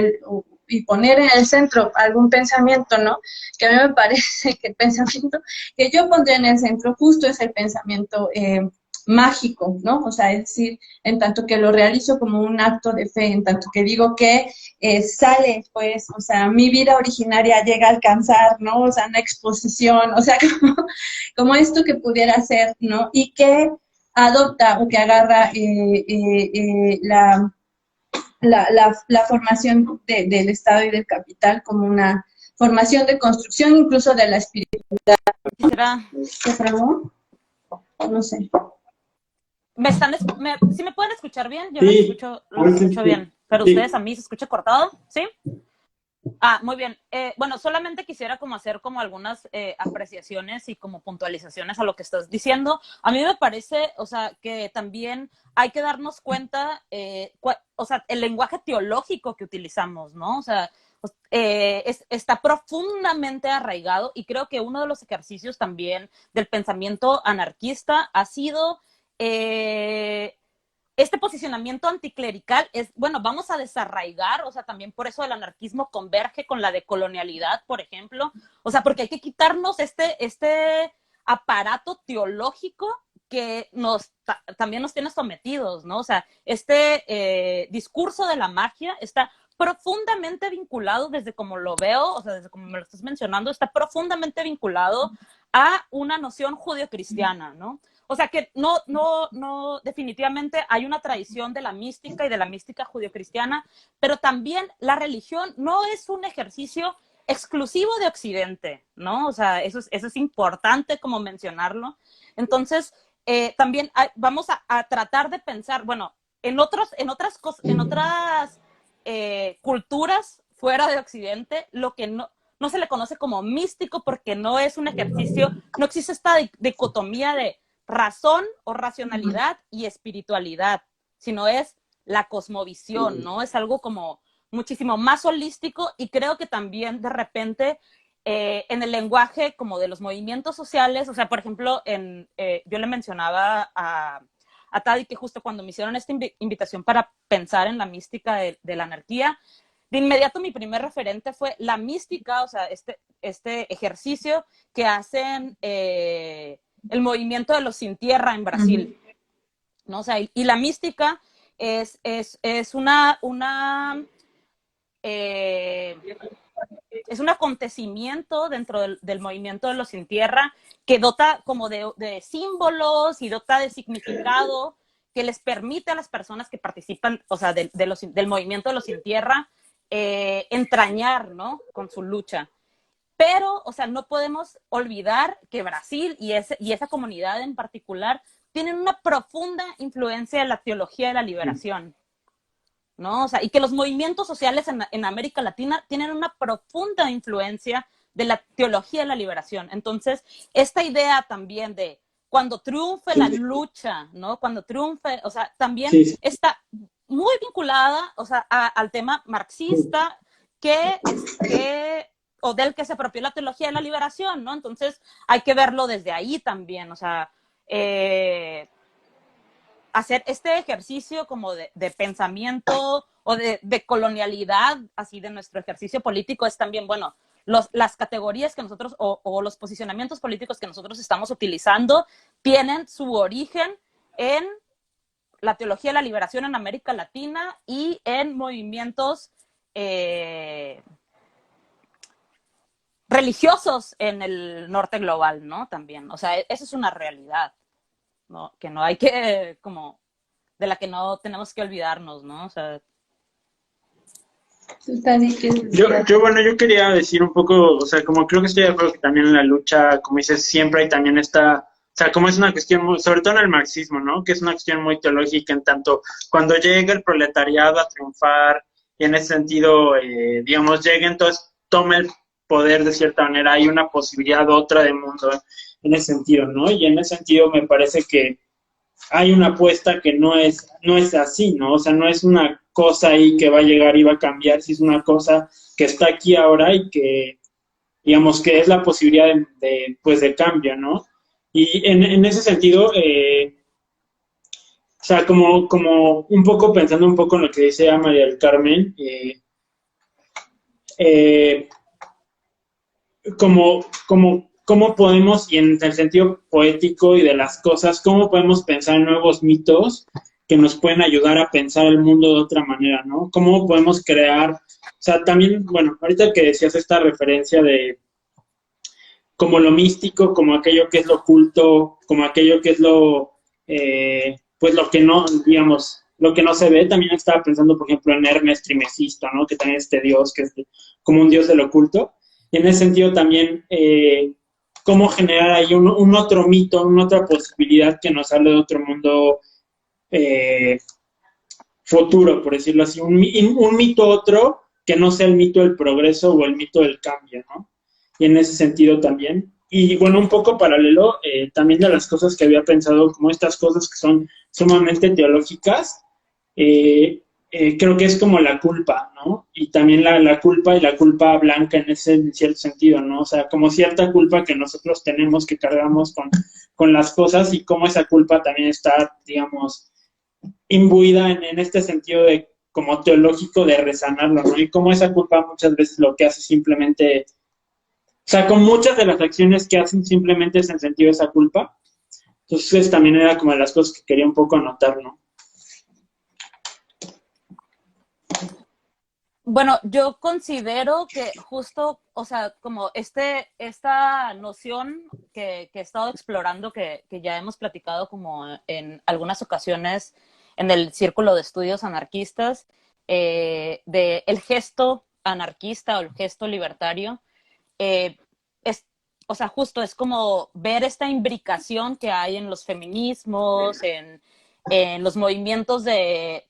[SPEAKER 5] y poner en el centro algún pensamiento, ¿no? Que a mí me parece que el pensamiento que yo pondría en el centro justo es el pensamiento mágico, ¿no? O sea, es decir, en tanto que lo realizo como un acto de fe, en tanto que digo que sale, pues, o sea, mi vida originaria llega a alcanzar, ¿no? O sea, una exposición, o sea, como esto que pudiera ser, ¿no? Y que adopta o que agarra la formación del Estado y del capital como una formación de construcción incluso de la espiritualidad.
[SPEAKER 4] Quisiera,
[SPEAKER 5] ¿Se trabó? No sé.
[SPEAKER 4] ¿sí me pueden escuchar bien? Yo
[SPEAKER 2] Sí,
[SPEAKER 4] los
[SPEAKER 2] ahorita
[SPEAKER 4] escucho
[SPEAKER 2] sí.
[SPEAKER 4] bien, pero ustedes
[SPEAKER 2] Sí.
[SPEAKER 4] a mí se escucha cortado, ¿sí? Muy bien. Bueno, solamente quisiera como hacer como algunas apreciaciones y como puntualizaciones a lo que estás diciendo. A mí me parece, o sea, que también hay que darnos cuenta, o sea, el lenguaje teológico que utilizamos, ¿no? O sea, está profundamente arraigado y creo que uno de los ejercicios también del pensamiento anarquista ha sido este posicionamiento anticlerical es, bueno, vamos a desarraigar, o sea, también por eso el anarquismo converge con la decolonialidad, por ejemplo, o sea, porque hay que quitarnos este aparato teológico que también nos tiene sometidos, ¿no? O sea, discurso de la magia está profundamente vinculado, desde como lo veo, o sea, desde como me lo estás mencionando, está profundamente vinculado a una noción judio-cristiana, ¿no? O sea que no, definitivamente hay una tradición de la mística y de la mística judio-cristiana, pero también la religión no es un ejercicio exclusivo de Occidente, ¿no? O sea, eso es importante como mencionarlo. Entonces, también vamos a tratar de pensar, bueno, en otras culturas fuera de Occidente, lo que no se le conoce como místico porque no es un ejercicio, no existe esta dicotomía de razón o racionalidad y espiritualidad, sino es la cosmovisión, ¿no? Es algo como muchísimo más holístico y creo que también de repente en el lenguaje como de los movimientos sociales, o sea, por ejemplo, yo le mencionaba a Tadi que justo cuando me hicieron esta invitación para pensar en la mística de la anarquía, de inmediato mi primer referente fue la mística, o sea, este ejercicio que hacen el movimiento de los sin tierra en Brasil, ¿no? O sea, y la mística es un acontecimiento dentro del movimiento de los sin tierra que dota como de símbolos y dota de significado que les permite a las personas que participan, o sea, del movimiento de los sin tierra, entrañar, ¿no? Con su lucha. Pero, o sea, no podemos olvidar que Brasil y esa comunidad en particular tienen una profunda influencia en la teología de la liberación, ¿no? O sea, y que los movimientos sociales en América Latina tienen una profunda influencia de la teología de la liberación. Entonces, esta idea también de cuando triunfe la lucha, ¿no? Cuando triunfe, o sea, también está muy vinculada, o sea, al tema marxista o del que se apropió la teología de la liberación, ¿no? Entonces hay que verlo desde ahí también, o sea, hacer este ejercicio como de pensamiento o de colonialidad, así de nuestro ejercicio político, es también, bueno, las categorías que nosotros, o los posicionamientos políticos que nosotros estamos utilizando, tienen su origen en la teología de la liberación en América Latina y en movimientos religiosos en el norte global, ¿no? También, o sea, eso es una realidad, ¿no? Que no hay que, como, de la que no tenemos que olvidarnos, ¿no? O sea,
[SPEAKER 2] bueno, yo quería decir un poco, o sea, como creo que estoy de acuerdo que también en la lucha, como dices, siempre hay también esta, o sea, como es una cuestión muy, sobre todo en el marxismo, ¿no? Que es una cuestión muy teológica en tanto cuando llega el proletariado a triunfar y en ese sentido, digamos, llega entonces, toma el poder de cierta manera, hay una posibilidad otra de mundo en ese sentido, ¿no? Y en ese sentido me parece que hay una apuesta que no es así, ¿no? O sea, no es una cosa ahí que va a llegar y va a cambiar, si es una cosa que está aquí ahora y que, digamos, que es la posibilidad de cambio, ¿no? Y en ese sentido, o sea, como un poco pensando un poco en lo que decía María del Carmen, cómo podemos, y en el sentido poético y de las cosas, cómo podemos pensar en nuevos mitos que nos pueden ayudar a pensar el mundo de otra manera, ¿no? Cómo podemos crear, o sea, también, bueno, ahorita que decías esta referencia de como lo místico, como aquello que es lo oculto, como aquello que es pues lo que no, digamos, lo que no se ve, también estaba pensando, por ejemplo, en Hermes Trismegisto, ¿no? Que también es este dios, que es como un dios del oculto. Y en ese sentido también, cómo generar ahí un otro mito, una otra posibilidad que nos hable de otro mundo futuro, por decirlo así, un mito otro que no sea el mito del progreso o el mito del cambio, ¿no? Y en ese sentido también. Y bueno, un poco paralelo, también de las cosas que había pensado, como estas cosas que son sumamente teológicas, creo que es como la culpa, ¿no? Y también la culpa y la culpa blanca en cierto sentido, ¿no? O sea, como cierta culpa que nosotros tenemos, que cargamos con las cosas y cómo esa culpa también está, digamos, imbuida en este sentido de como teológico de resanarlo, ¿no? Y cómo esa culpa muchas veces lo que hace simplemente, o sea, con muchas de las acciones que hacen simplemente es en sentido de esa culpa. Entonces también era como de las cosas que quería un poco anotar, ¿no?
[SPEAKER 4] Bueno, yo considero que justo, o sea, como esta noción que he estado explorando, que ya hemos platicado como en algunas ocasiones en el Círculo de Estudios Anarquistas, de el gesto anarquista o el gesto libertario, es, o sea, justo es como ver esta imbricación que hay en los feminismos, en los movimientos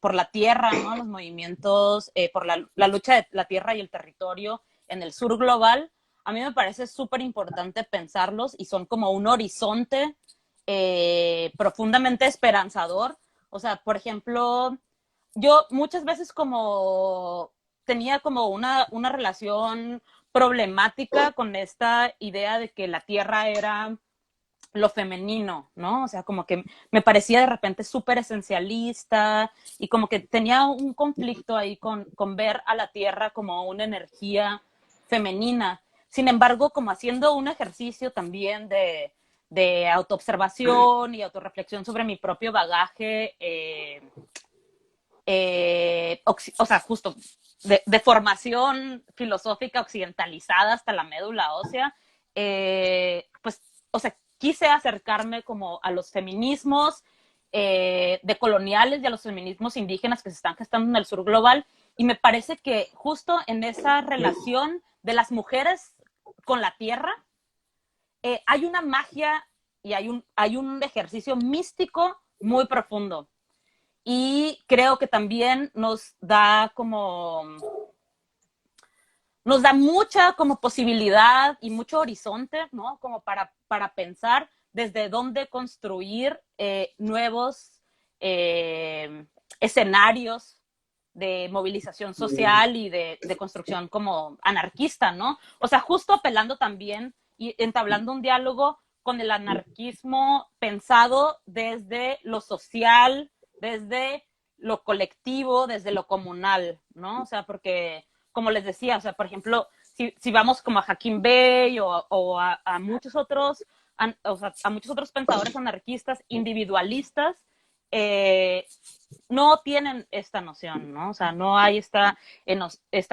[SPEAKER 4] por la tierra, ¿no? Los movimientos por la lucha de la tierra y el territorio en el sur global. A mí me parece súper importante pensarlos y son como un horizonte profundamente esperanzador. O sea, por ejemplo, yo muchas veces como tenía como una relación problemática con esta idea de que la tierra era lo femenino, ¿no? O sea, como que me parecía de repente súper esencialista y como que tenía un conflicto ahí con ver a la tierra como una energía femenina. Sin embargo, como haciendo un ejercicio también de autoobservación y autorreflexión sobre mi propio bagaje, o sea, justo de formación filosófica occidentalizada hasta la médula ósea, pues, o sea, quise acercarme como a los feminismos decoloniales y a los feminismos indígenas que se están gestando en el sur global, y me parece que justo en esa relación de las mujeres con la tierra hay una magia y hay un ejercicio místico muy profundo. Y creo que también nos da mucha como posibilidad y mucho horizonte, ¿no? Como para pensar desde dónde construir nuevos escenarios de movilización social y de construcción como anarquista, ¿no? O sea, justo apelando también y entablando un diálogo con el anarquismo pensado desde lo social, desde lo colectivo, desde lo comunal, ¿no? O sea, porque, como les decía, o sea, por ejemplo, si vamos como a Hakim Bey o a muchos otros, o sea, a muchos otros pensadores anarquistas individualistas, no tienen esta noción, ¿no? O sea, no hay esta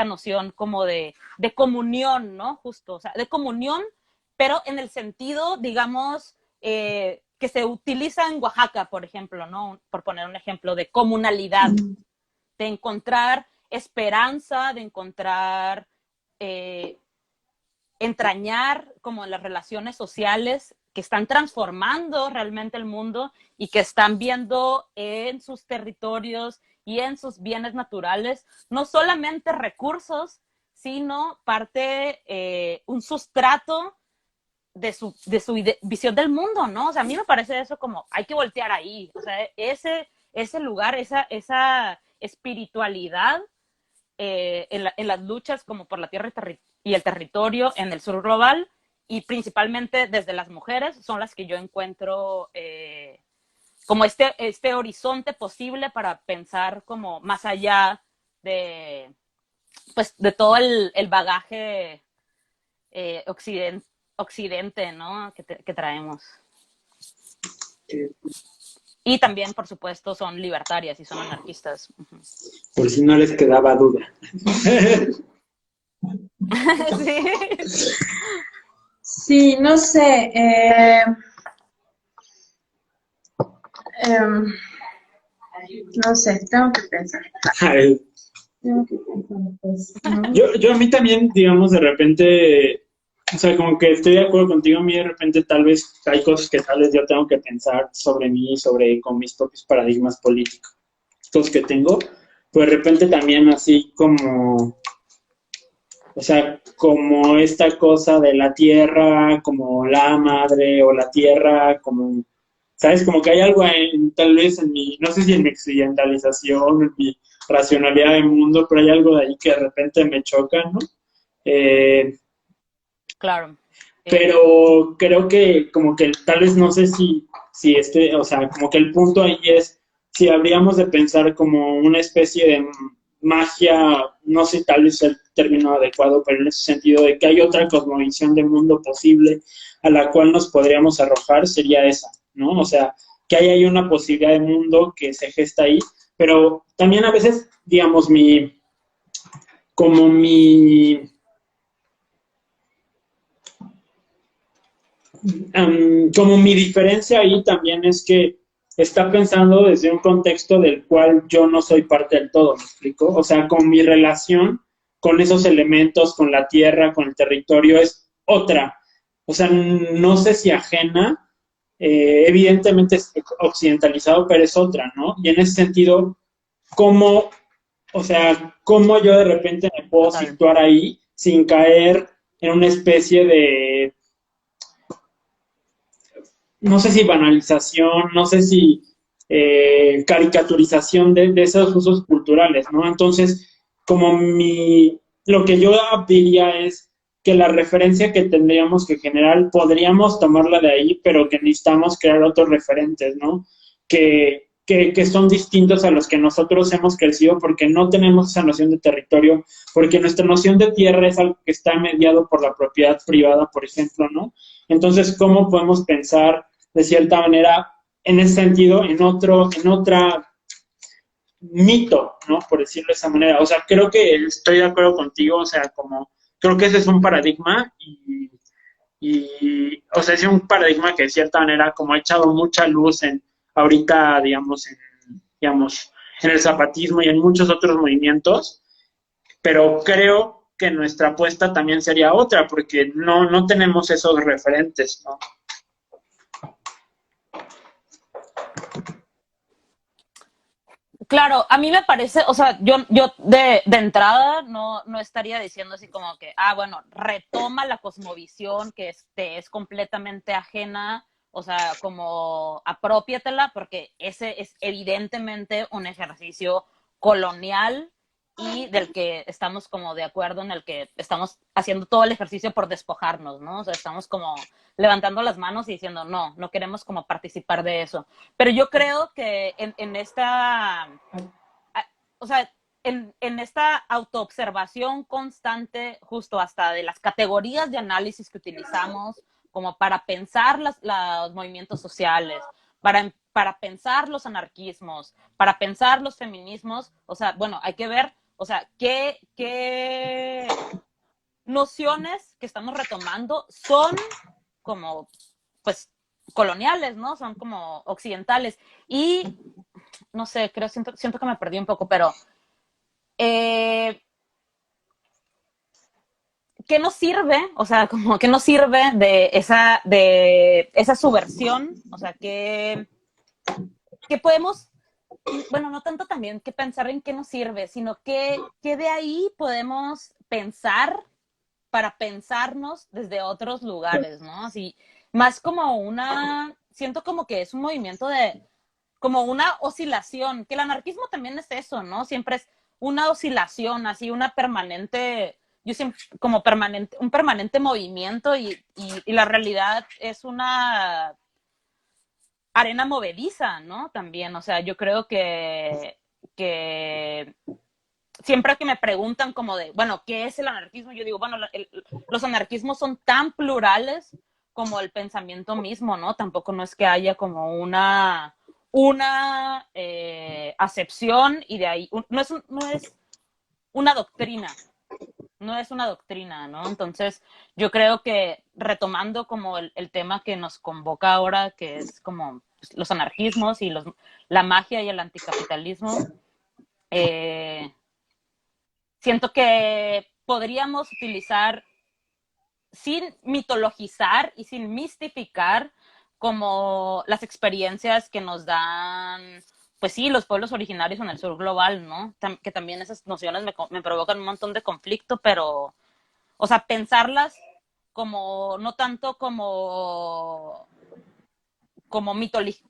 [SPEAKER 4] noción como de comunión, ¿no? Justo, o sea, de comunión, pero en el sentido, digamos, que se utiliza en Oaxaca, por ejemplo, ¿no? Por poner un ejemplo de comunalidad, de encontrar esperanza, de encontrar, entrañar como las relaciones sociales que están transformando realmente el mundo y que están viendo en sus territorios y en sus bienes naturales no solamente recursos, sino un sustrato de su visión del mundo, ¿no? O sea, a mí me parece eso como, hay que voltear ahí, o sea, ese lugar, esa espiritualidad en las luchas como por la tierra y el territorio en el sur global, y principalmente desde las mujeres, son las que yo encuentro como este horizonte posible para pensar como más allá de todo el bagaje occidente, ¿no? que traemos. Y también, por supuesto, son libertarias y son anarquistas.
[SPEAKER 2] Por si no les quedaba duda.
[SPEAKER 4] Sí.
[SPEAKER 5] Sí, no sé. No sé, tengo que pensar. Tengo que pensar, pues, ¿no?
[SPEAKER 2] Yo a mí también, digamos, de repente, o sea, como que estoy de acuerdo contigo, a mí de repente tal vez hay cosas que tal vez yo tengo que pensar sobre mí, con mis propios paradigmas políticos que tengo, pues de repente también así como O sea, como esta cosa de la tierra, como la madre o la tierra, como, ¿sabes? Como que hay algo tal vez en mi, no sé si en mi occidentalización, en mi racionalidad del mundo, pero hay algo de ahí que de repente me choca, ¿no? Eh,
[SPEAKER 4] Claro.
[SPEAKER 2] pero creo que como que tal vez no sé si o sea, como que el punto ahí es si habríamos de pensar como una especie de magia, no sé tal vez el término adecuado, pero en ese sentido de que hay otra cosmovisión de mundo posible a la cual nos podríamos arrojar, sería esa, ¿no? O sea, que hay una posibilidad de mundo que se gesta ahí, pero también a veces, digamos, como mi como mi diferencia ahí también es que está pensando desde un contexto del cual yo no soy parte del todo, ¿me explico? O sea, con mi relación con esos elementos, con la tierra, con el territorio, es otra. O sea, no sé si ajena, evidentemente es occidentalizado, pero es otra, ¿no? Y en ese sentido, ¿cómo, o sea, cómo yo de repente me puedo
[SPEAKER 4] Total.
[SPEAKER 2] situar ahí sin caer en una especie de no sé si banalización, no sé si caricaturización de esos usos culturales, ¿no? Entonces, lo que yo diría es que la referencia que tendríamos que generar, podríamos tomarla de ahí, pero que necesitamos crear otros referentes, ¿no? Que son distintos a los que nosotros hemos crecido porque no tenemos esa noción de territorio, porque nuestra noción de tierra es algo que está mediado por la propiedad privada, por ejemplo, ¿no? Entonces, ¿cómo podemos pensar de cierta manera, en ese sentido, en otra mito, ¿no? Por decirlo de esa manera. O sea, creo que estoy de acuerdo contigo, o sea, como, creo que ese es un paradigma o sea, es un paradigma que de cierta manera como ha echado mucha luz en, ahorita, digamos, en el zapatismo y en muchos otros movimientos, pero creo que nuestra apuesta también sería otra, porque no tenemos esos referentes, ¿no?
[SPEAKER 4] Claro, a mí me parece, o sea, yo de entrada no estaría diciendo así como que, bueno, retoma la cosmovisión que te es completamente ajena, o sea, como apropiatela, porque ese es evidentemente un ejercicio colonial y del que estamos como de acuerdo, en el que estamos haciendo todo el ejercicio por despojarnos, ¿no? O sea, estamos como levantando las manos y diciendo, no queremos como participar de eso. Pero yo creo que en esta, o sea, en esta autoobservación constante, justo hasta de las categorías de análisis que utilizamos como para pensar los movimientos sociales, para pensar los anarquismos, para pensar los feminismos, o sea, bueno, hay que ver, o sea, qué nociones que estamos retomando son como, pues, coloniales, ¿no? Son como occidentales. Y, no sé, siento que me perdí un poco, pero eh, ¿qué nos sirve? O sea, como, ¿qué nos sirve de esa subversión? O sea, ¿qué podemos, bueno, no tanto también que pensar en qué nos sirve, sino que de ahí podemos pensar para pensarnos desde otros lugares, ¿no? Así, más como siento como que es un movimiento como una oscilación, que el anarquismo también es eso, ¿no? Siempre es una oscilación, así, una permanente, yo siempre, como un permanente movimiento y la realidad es una arena movediza, ¿no? También, o sea, yo creo que siempre que me preguntan como de, bueno, ¿qué es el anarquismo? Yo digo, bueno, los anarquismos son tan plurales como el pensamiento mismo, ¿no? Tampoco no es que haya como una acepción y de ahí, no es una doctrina, no es una doctrina, ¿no? Entonces, yo creo que retomando como el tema que nos convoca ahora, que es como los anarquismos y la magia y el anticapitalismo, siento que podríamos utilizar sin mitologizar y sin mistificar como las experiencias que nos dan, pues sí, los pueblos originarios en el sur global, ¿no? Que también esas nociones me provocan un montón de conflicto, pero o sea, pensarlas como, no tanto como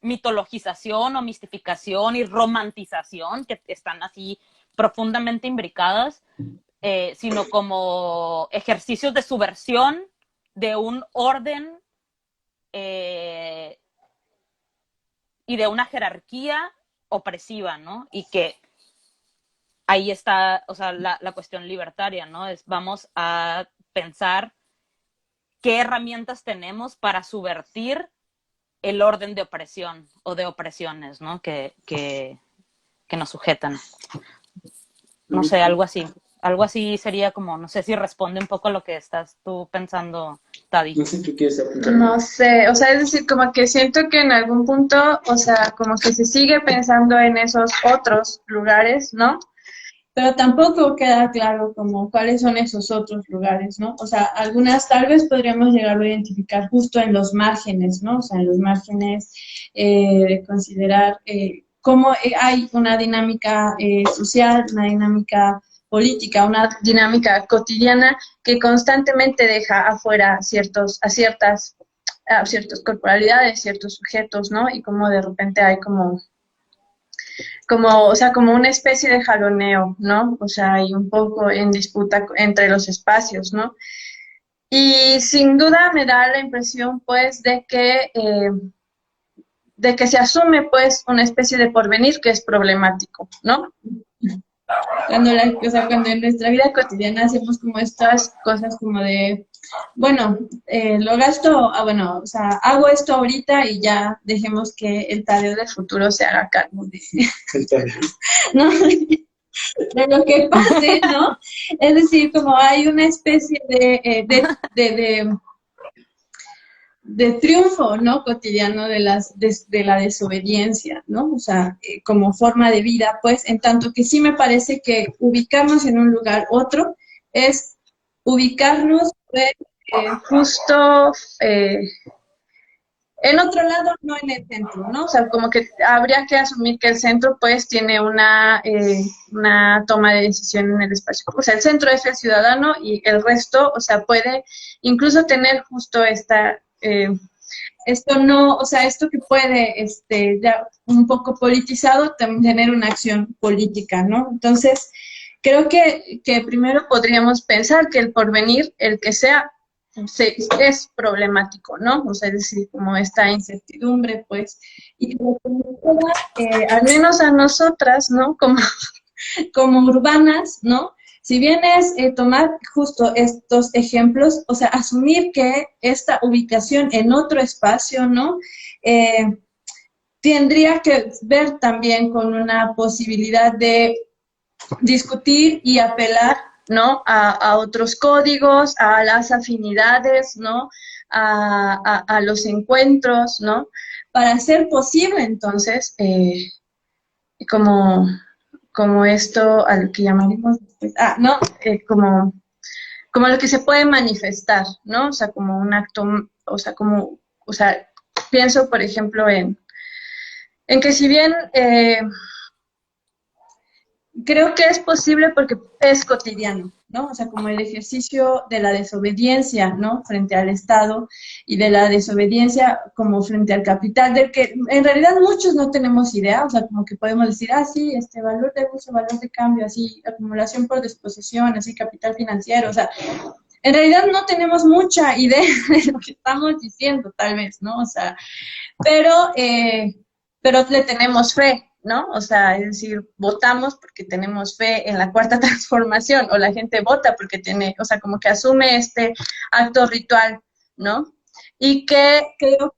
[SPEAKER 4] mitologización o mistificación y romantización, que están así profundamente imbricadas, sino como ejercicios de subversión de un orden y de una jerarquía opresiva, ¿no? Y que ahí está, o sea, la cuestión libertaria, ¿no? Vamos a pensar qué herramientas tenemos para subvertir el orden de opresión o de opresiones, ¿no? Que nos sujetan. No sé, algo así. Algo así sería como, no sé si responde un poco a lo que estás tú pensando, Tadi.
[SPEAKER 2] No sé si tú quieres apuntar.
[SPEAKER 5] No sé, o sea, es decir, como que siento que en algún punto, o sea, como que se sigue pensando en esos otros lugares, ¿no? Pero tampoco queda claro como cuáles son esos otros lugares, ¿no? O sea, algunas tal vez podríamos llegar a identificar justo en los márgenes, ¿no? O sea, en los márgenes de considerar cómo hay una dinámica social, una dinámica política, una dinámica cotidiana que constantemente deja afuera a ciertas corporalidades, ciertos sujetos, ¿no? Y como de repente hay o sea, como una especie de jaloneo, ¿no? O sea, hay un poco en disputa entre los espacios, ¿no? Y sin duda me da la impresión, pues, de que se asume, pues, una especie de porvenir que es problemático, ¿no? O sea, cuando en nuestra vida cotidiana hacemos como estas cosas como de, bueno, lo gasto, bueno, o sea, hago esto ahorita y ya dejemos que el Tadeo del futuro se haga cargo de, ¿no? De lo que pase, ¿no? Es decir, como hay una especie de triunfo, ¿no? Cotidiano de la desobediencia, ¿no? O sea, como forma de vida, pues, en tanto que sí me parece que ubicarnos en un lugar otro es ubicarnos pues, justo en otro lado, no en el centro, ¿no? O sea, como que habría que asumir que el centro, pues, tiene una toma de decisión en el espacio. O sea, el centro es el ciudadano y el resto, o sea, puede incluso tener justo esto no, o sea, esto que puede, ya un poco politizado, tener una acción política, ¿no? Entonces, creo que primero podríamos pensar que el porvenir, el que sea, es problemático, ¿no? O sea, es decir, como esta incertidumbre, pues, y al menos a nosotras, ¿no? Como urbanas, ¿no? Si bien es tomar justo estos ejemplos, o sea, asumir que esta ubicación en otro espacio, ¿no? Tendría que ver también con una posibilidad de discutir y apelar, ¿no? A otros códigos, a las afinidades, ¿no? A los encuentros, ¿no? Para hacer posible, entonces, como esto al que llamaremos después, no, como lo que se puede manifestar, ¿no? O sea, como un acto, o sea, pienso, por ejemplo, en que si bien creo que es posible porque es cotidiano, ¿no? O sea, como el ejercicio de la desobediencia, ¿no? Frente al Estado y de la desobediencia como frente al capital, del que en realidad muchos no tenemos idea, o sea, como que podemos decir, sí, valor de uso, valor de cambio, así, acumulación por disposición, así, capital financiero, o sea, en realidad no tenemos mucha idea de lo que estamos diciendo, tal vez, ¿no? O sea, pero le tenemos fe, ¿no? O sea, es decir, votamos porque tenemos fe en la cuarta transformación, o la gente vota porque tiene, o sea, como que asume este acto ritual, ¿no? Y que creo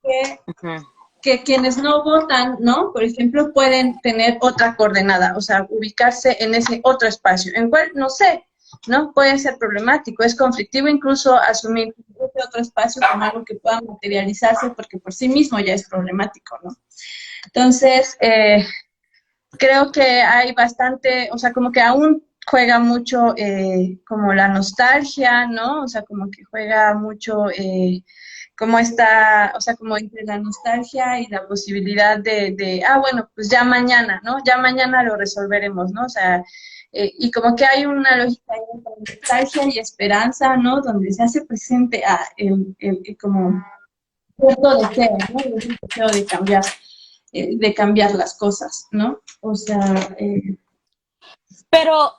[SPEAKER 5] que quienes no votan, ¿no? Por ejemplo, pueden tener otra coordenada, o sea, ubicarse en ese otro espacio, en cual, no sé, ¿no? Puede ser problemático, es conflictivo incluso asumir ese otro espacio como algo que pueda materializarse porque por sí mismo ya es problemático, ¿no? Entonces, creo que hay bastante, o sea, como que aún juega mucho como la nostalgia, ¿no? O sea, como que juega mucho como esta, o sea, como entre la nostalgia y la posibilidad bueno, pues ya mañana, ¿no? Ya mañana lo resolveremos, ¿no? O sea, y como que hay una lógica ahí entre nostalgia y esperanza, ¿no? Donde se hace presente como cierto deseo, ¿no? El deseo de cambiar las cosas, ¿no? O sea,
[SPEAKER 4] Pero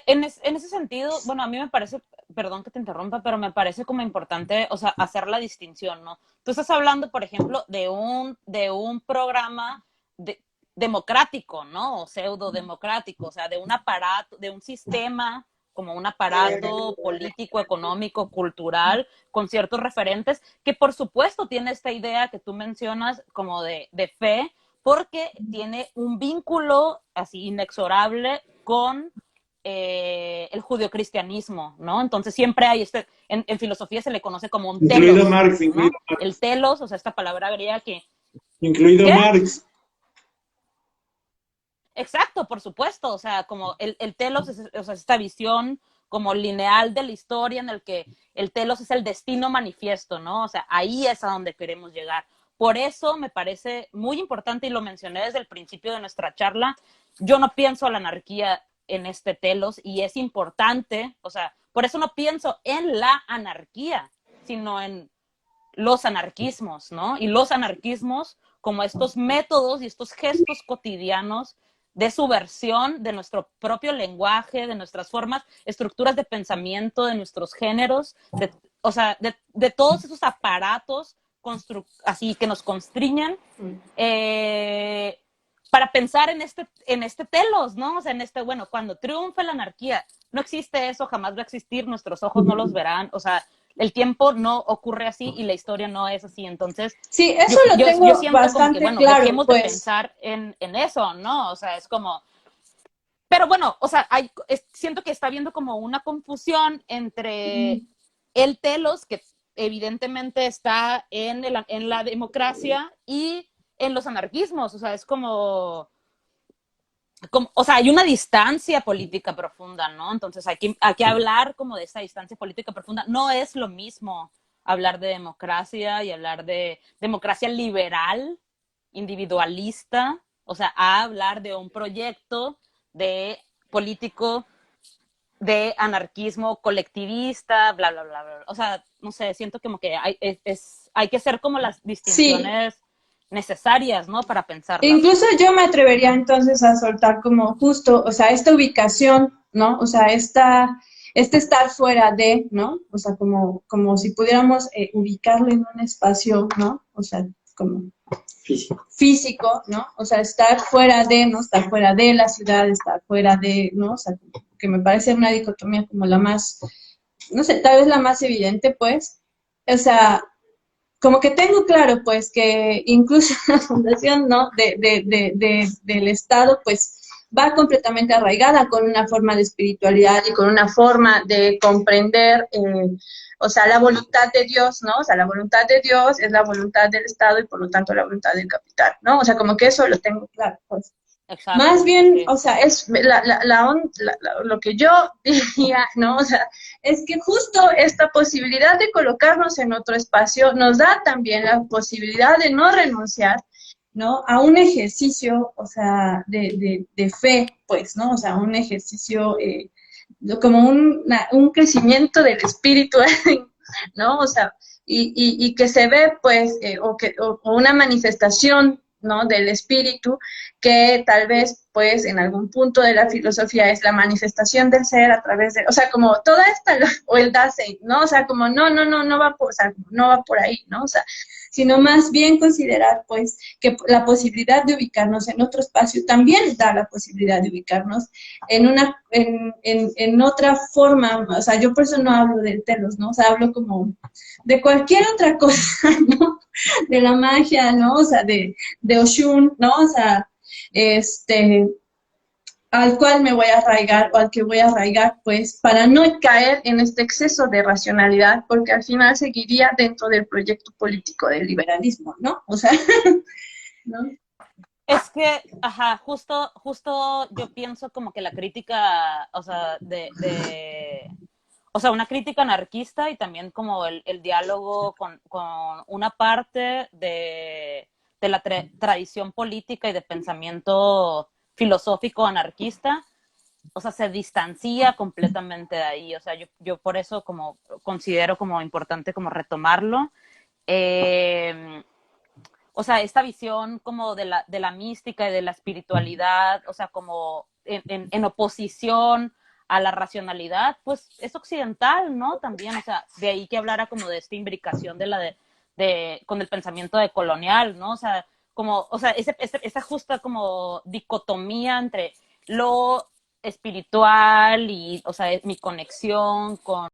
[SPEAKER 4] en ese sentido, bueno, a mí me parece, perdón que te interrumpa, pero me parece como importante, o sea, hacer la distinción, ¿no? Tú estás hablando, por ejemplo, de un programa democrático, ¿no? O pseudo democrático, o sea, de un aparato, de un sistema como un aparato político, económico, cultural, con ciertos referentes, que por supuesto tiene esta idea que tú mencionas como de fe, porque tiene un vínculo así inexorable con el judeocristianismo, ¿no? Entonces siempre hay en filosofía se le conoce como un
[SPEAKER 6] Incluido
[SPEAKER 4] telos,
[SPEAKER 6] Marx,
[SPEAKER 4] ¿no? El telos, o sea, esta palabra griega que...
[SPEAKER 6] incluido
[SPEAKER 4] ¿Qué?
[SPEAKER 6] Marx.
[SPEAKER 4] Exacto, por supuesto, o sea, como el telos es, o sea, esta visión como lineal de la historia en el que el telos es el destino manifiesto, ¿no? O sea, ahí es a donde queremos llegar. Por eso me parece muy importante, y lo mencioné desde el principio de nuestra charla, yo no pienso la anarquía en este telos, y es importante, o sea, por eso no pienso en la anarquía, sino en los anarquismos, ¿no? Y los anarquismos como estos métodos y estos gestos cotidianos de subversión de nuestro propio lenguaje, de nuestras formas, estructuras de pensamiento, de nuestros géneros, o sea, de todos esos aparatos así que nos constriñan eh, para pensar en este telos, ¿no? O sea, bueno, cuando triunfe la anarquía, no existe eso, jamás va a existir, nuestros ojos no los verán, o sea, el tiempo no ocurre así y la historia no es así. Entonces,
[SPEAKER 5] sí, eso lo
[SPEAKER 4] yo
[SPEAKER 5] tengo
[SPEAKER 4] siento como que,
[SPEAKER 5] bastante
[SPEAKER 4] bueno,
[SPEAKER 5] claro,
[SPEAKER 4] dejemos de
[SPEAKER 5] pues.
[SPEAKER 4] pensar en eso, ¿no? O sea, es como... Pero bueno, o sea, siento que está habiendo como una confusión entre el telos, que evidentemente está en la democracia, y en los anarquismos. O sea, es o sea, hay una distancia política profunda, ¿no? Entonces hay que hablar como de esa distancia política profunda. No es lo mismo hablar de democracia y hablar de democracia liberal, individualista, o sea, a hablar de un proyecto de político de anarquismo colectivista, bla, bla, bla, bla. O sea, no sé, siento como que hay que hacer como las
[SPEAKER 5] Sí,
[SPEAKER 4] distinciones necesarias, ¿no? Para pensarlas.
[SPEAKER 5] incluso yo me atrevería entonces a soltar como justo, o sea, esta ubicación, ¿no? O sea, este estar fuera de, ¿no? O sea, como si pudiéramos ubicarlo en un espacio, ¿no? O sea, como físico, ¿no? O sea, estar fuera de, ¿no? Estar fuera de la ciudad, estar fuera de, ¿no? O sea, que me parece una dicotomía como la más, no sé, tal vez la más evidente, pues. O sea, como que tengo claro, pues, que incluso la fundación, ¿no? Del Estado, pues, va completamente arraigada con una forma de espiritualidad y con una forma de comprender, o sea, la voluntad de Dios, ¿no? O sea, la voluntad de Dios es la voluntad del Estado y por lo tanto la voluntad del capital, ¿no? O sea, como que eso lo tengo claro, pues. Más
[SPEAKER 4] Exacto,
[SPEAKER 5] bien,
[SPEAKER 4] sí.
[SPEAKER 5] o sea, es lo que yo diría, ¿no? O sea, es que justo esta posibilidad de colocarnos en otro espacio nos da también la posibilidad de no renunciar, ¿no? A un ejercicio, o sea, de fe, pues, ¿no? O sea, un ejercicio como un crecimiento del espíritu, ¿no? O sea, y que se ve, pues, o una manifestación, ¿no? Del espíritu, que tal vez, pues, en algún punto de la filosofía es la manifestación del ser a través de, o sea, como toda esta, o el Dasein, ¿no? O sea, como no va por, o sea, no va por ahí, ¿no? O sea, sino más bien considerar, pues, que la posibilidad de ubicarnos en otro espacio también da la posibilidad de ubicarnos en otra forma, o sea, yo por eso no hablo de telos, ¿no? O sea, hablo como de cualquier otra cosa, ¿no? De la magia, ¿no? O sea, de Oshun, ¿no? O sea, este, al cual me voy a arraigar o al que voy a arraigar, pues, para no caer en este exceso de racionalidad, porque al final seguiría dentro del proyecto político del liberalismo, ¿no? O sea, ¿no?
[SPEAKER 4] Es que, ajá, justo yo pienso como que la crítica, o sea, o sea, una crítica anarquista, y también como el diálogo con una parte de la tradición política y de pensamiento filosófico anarquista, o sea, se distancia completamente de ahí. O sea, yo por eso como considero como importante como retomarlo. Eh, o sea, esta visión como de la mística y de la espiritualidad, o sea, como en oposición a la racionalidad, pues es occidental, ¿no? También, o sea, de ahí que hablara como de esta imbricación con el pensamiento de colonial, ¿no? O sea, como, o sea, esa justa como dicotomía entre lo espiritual y, o sea, mi conexión con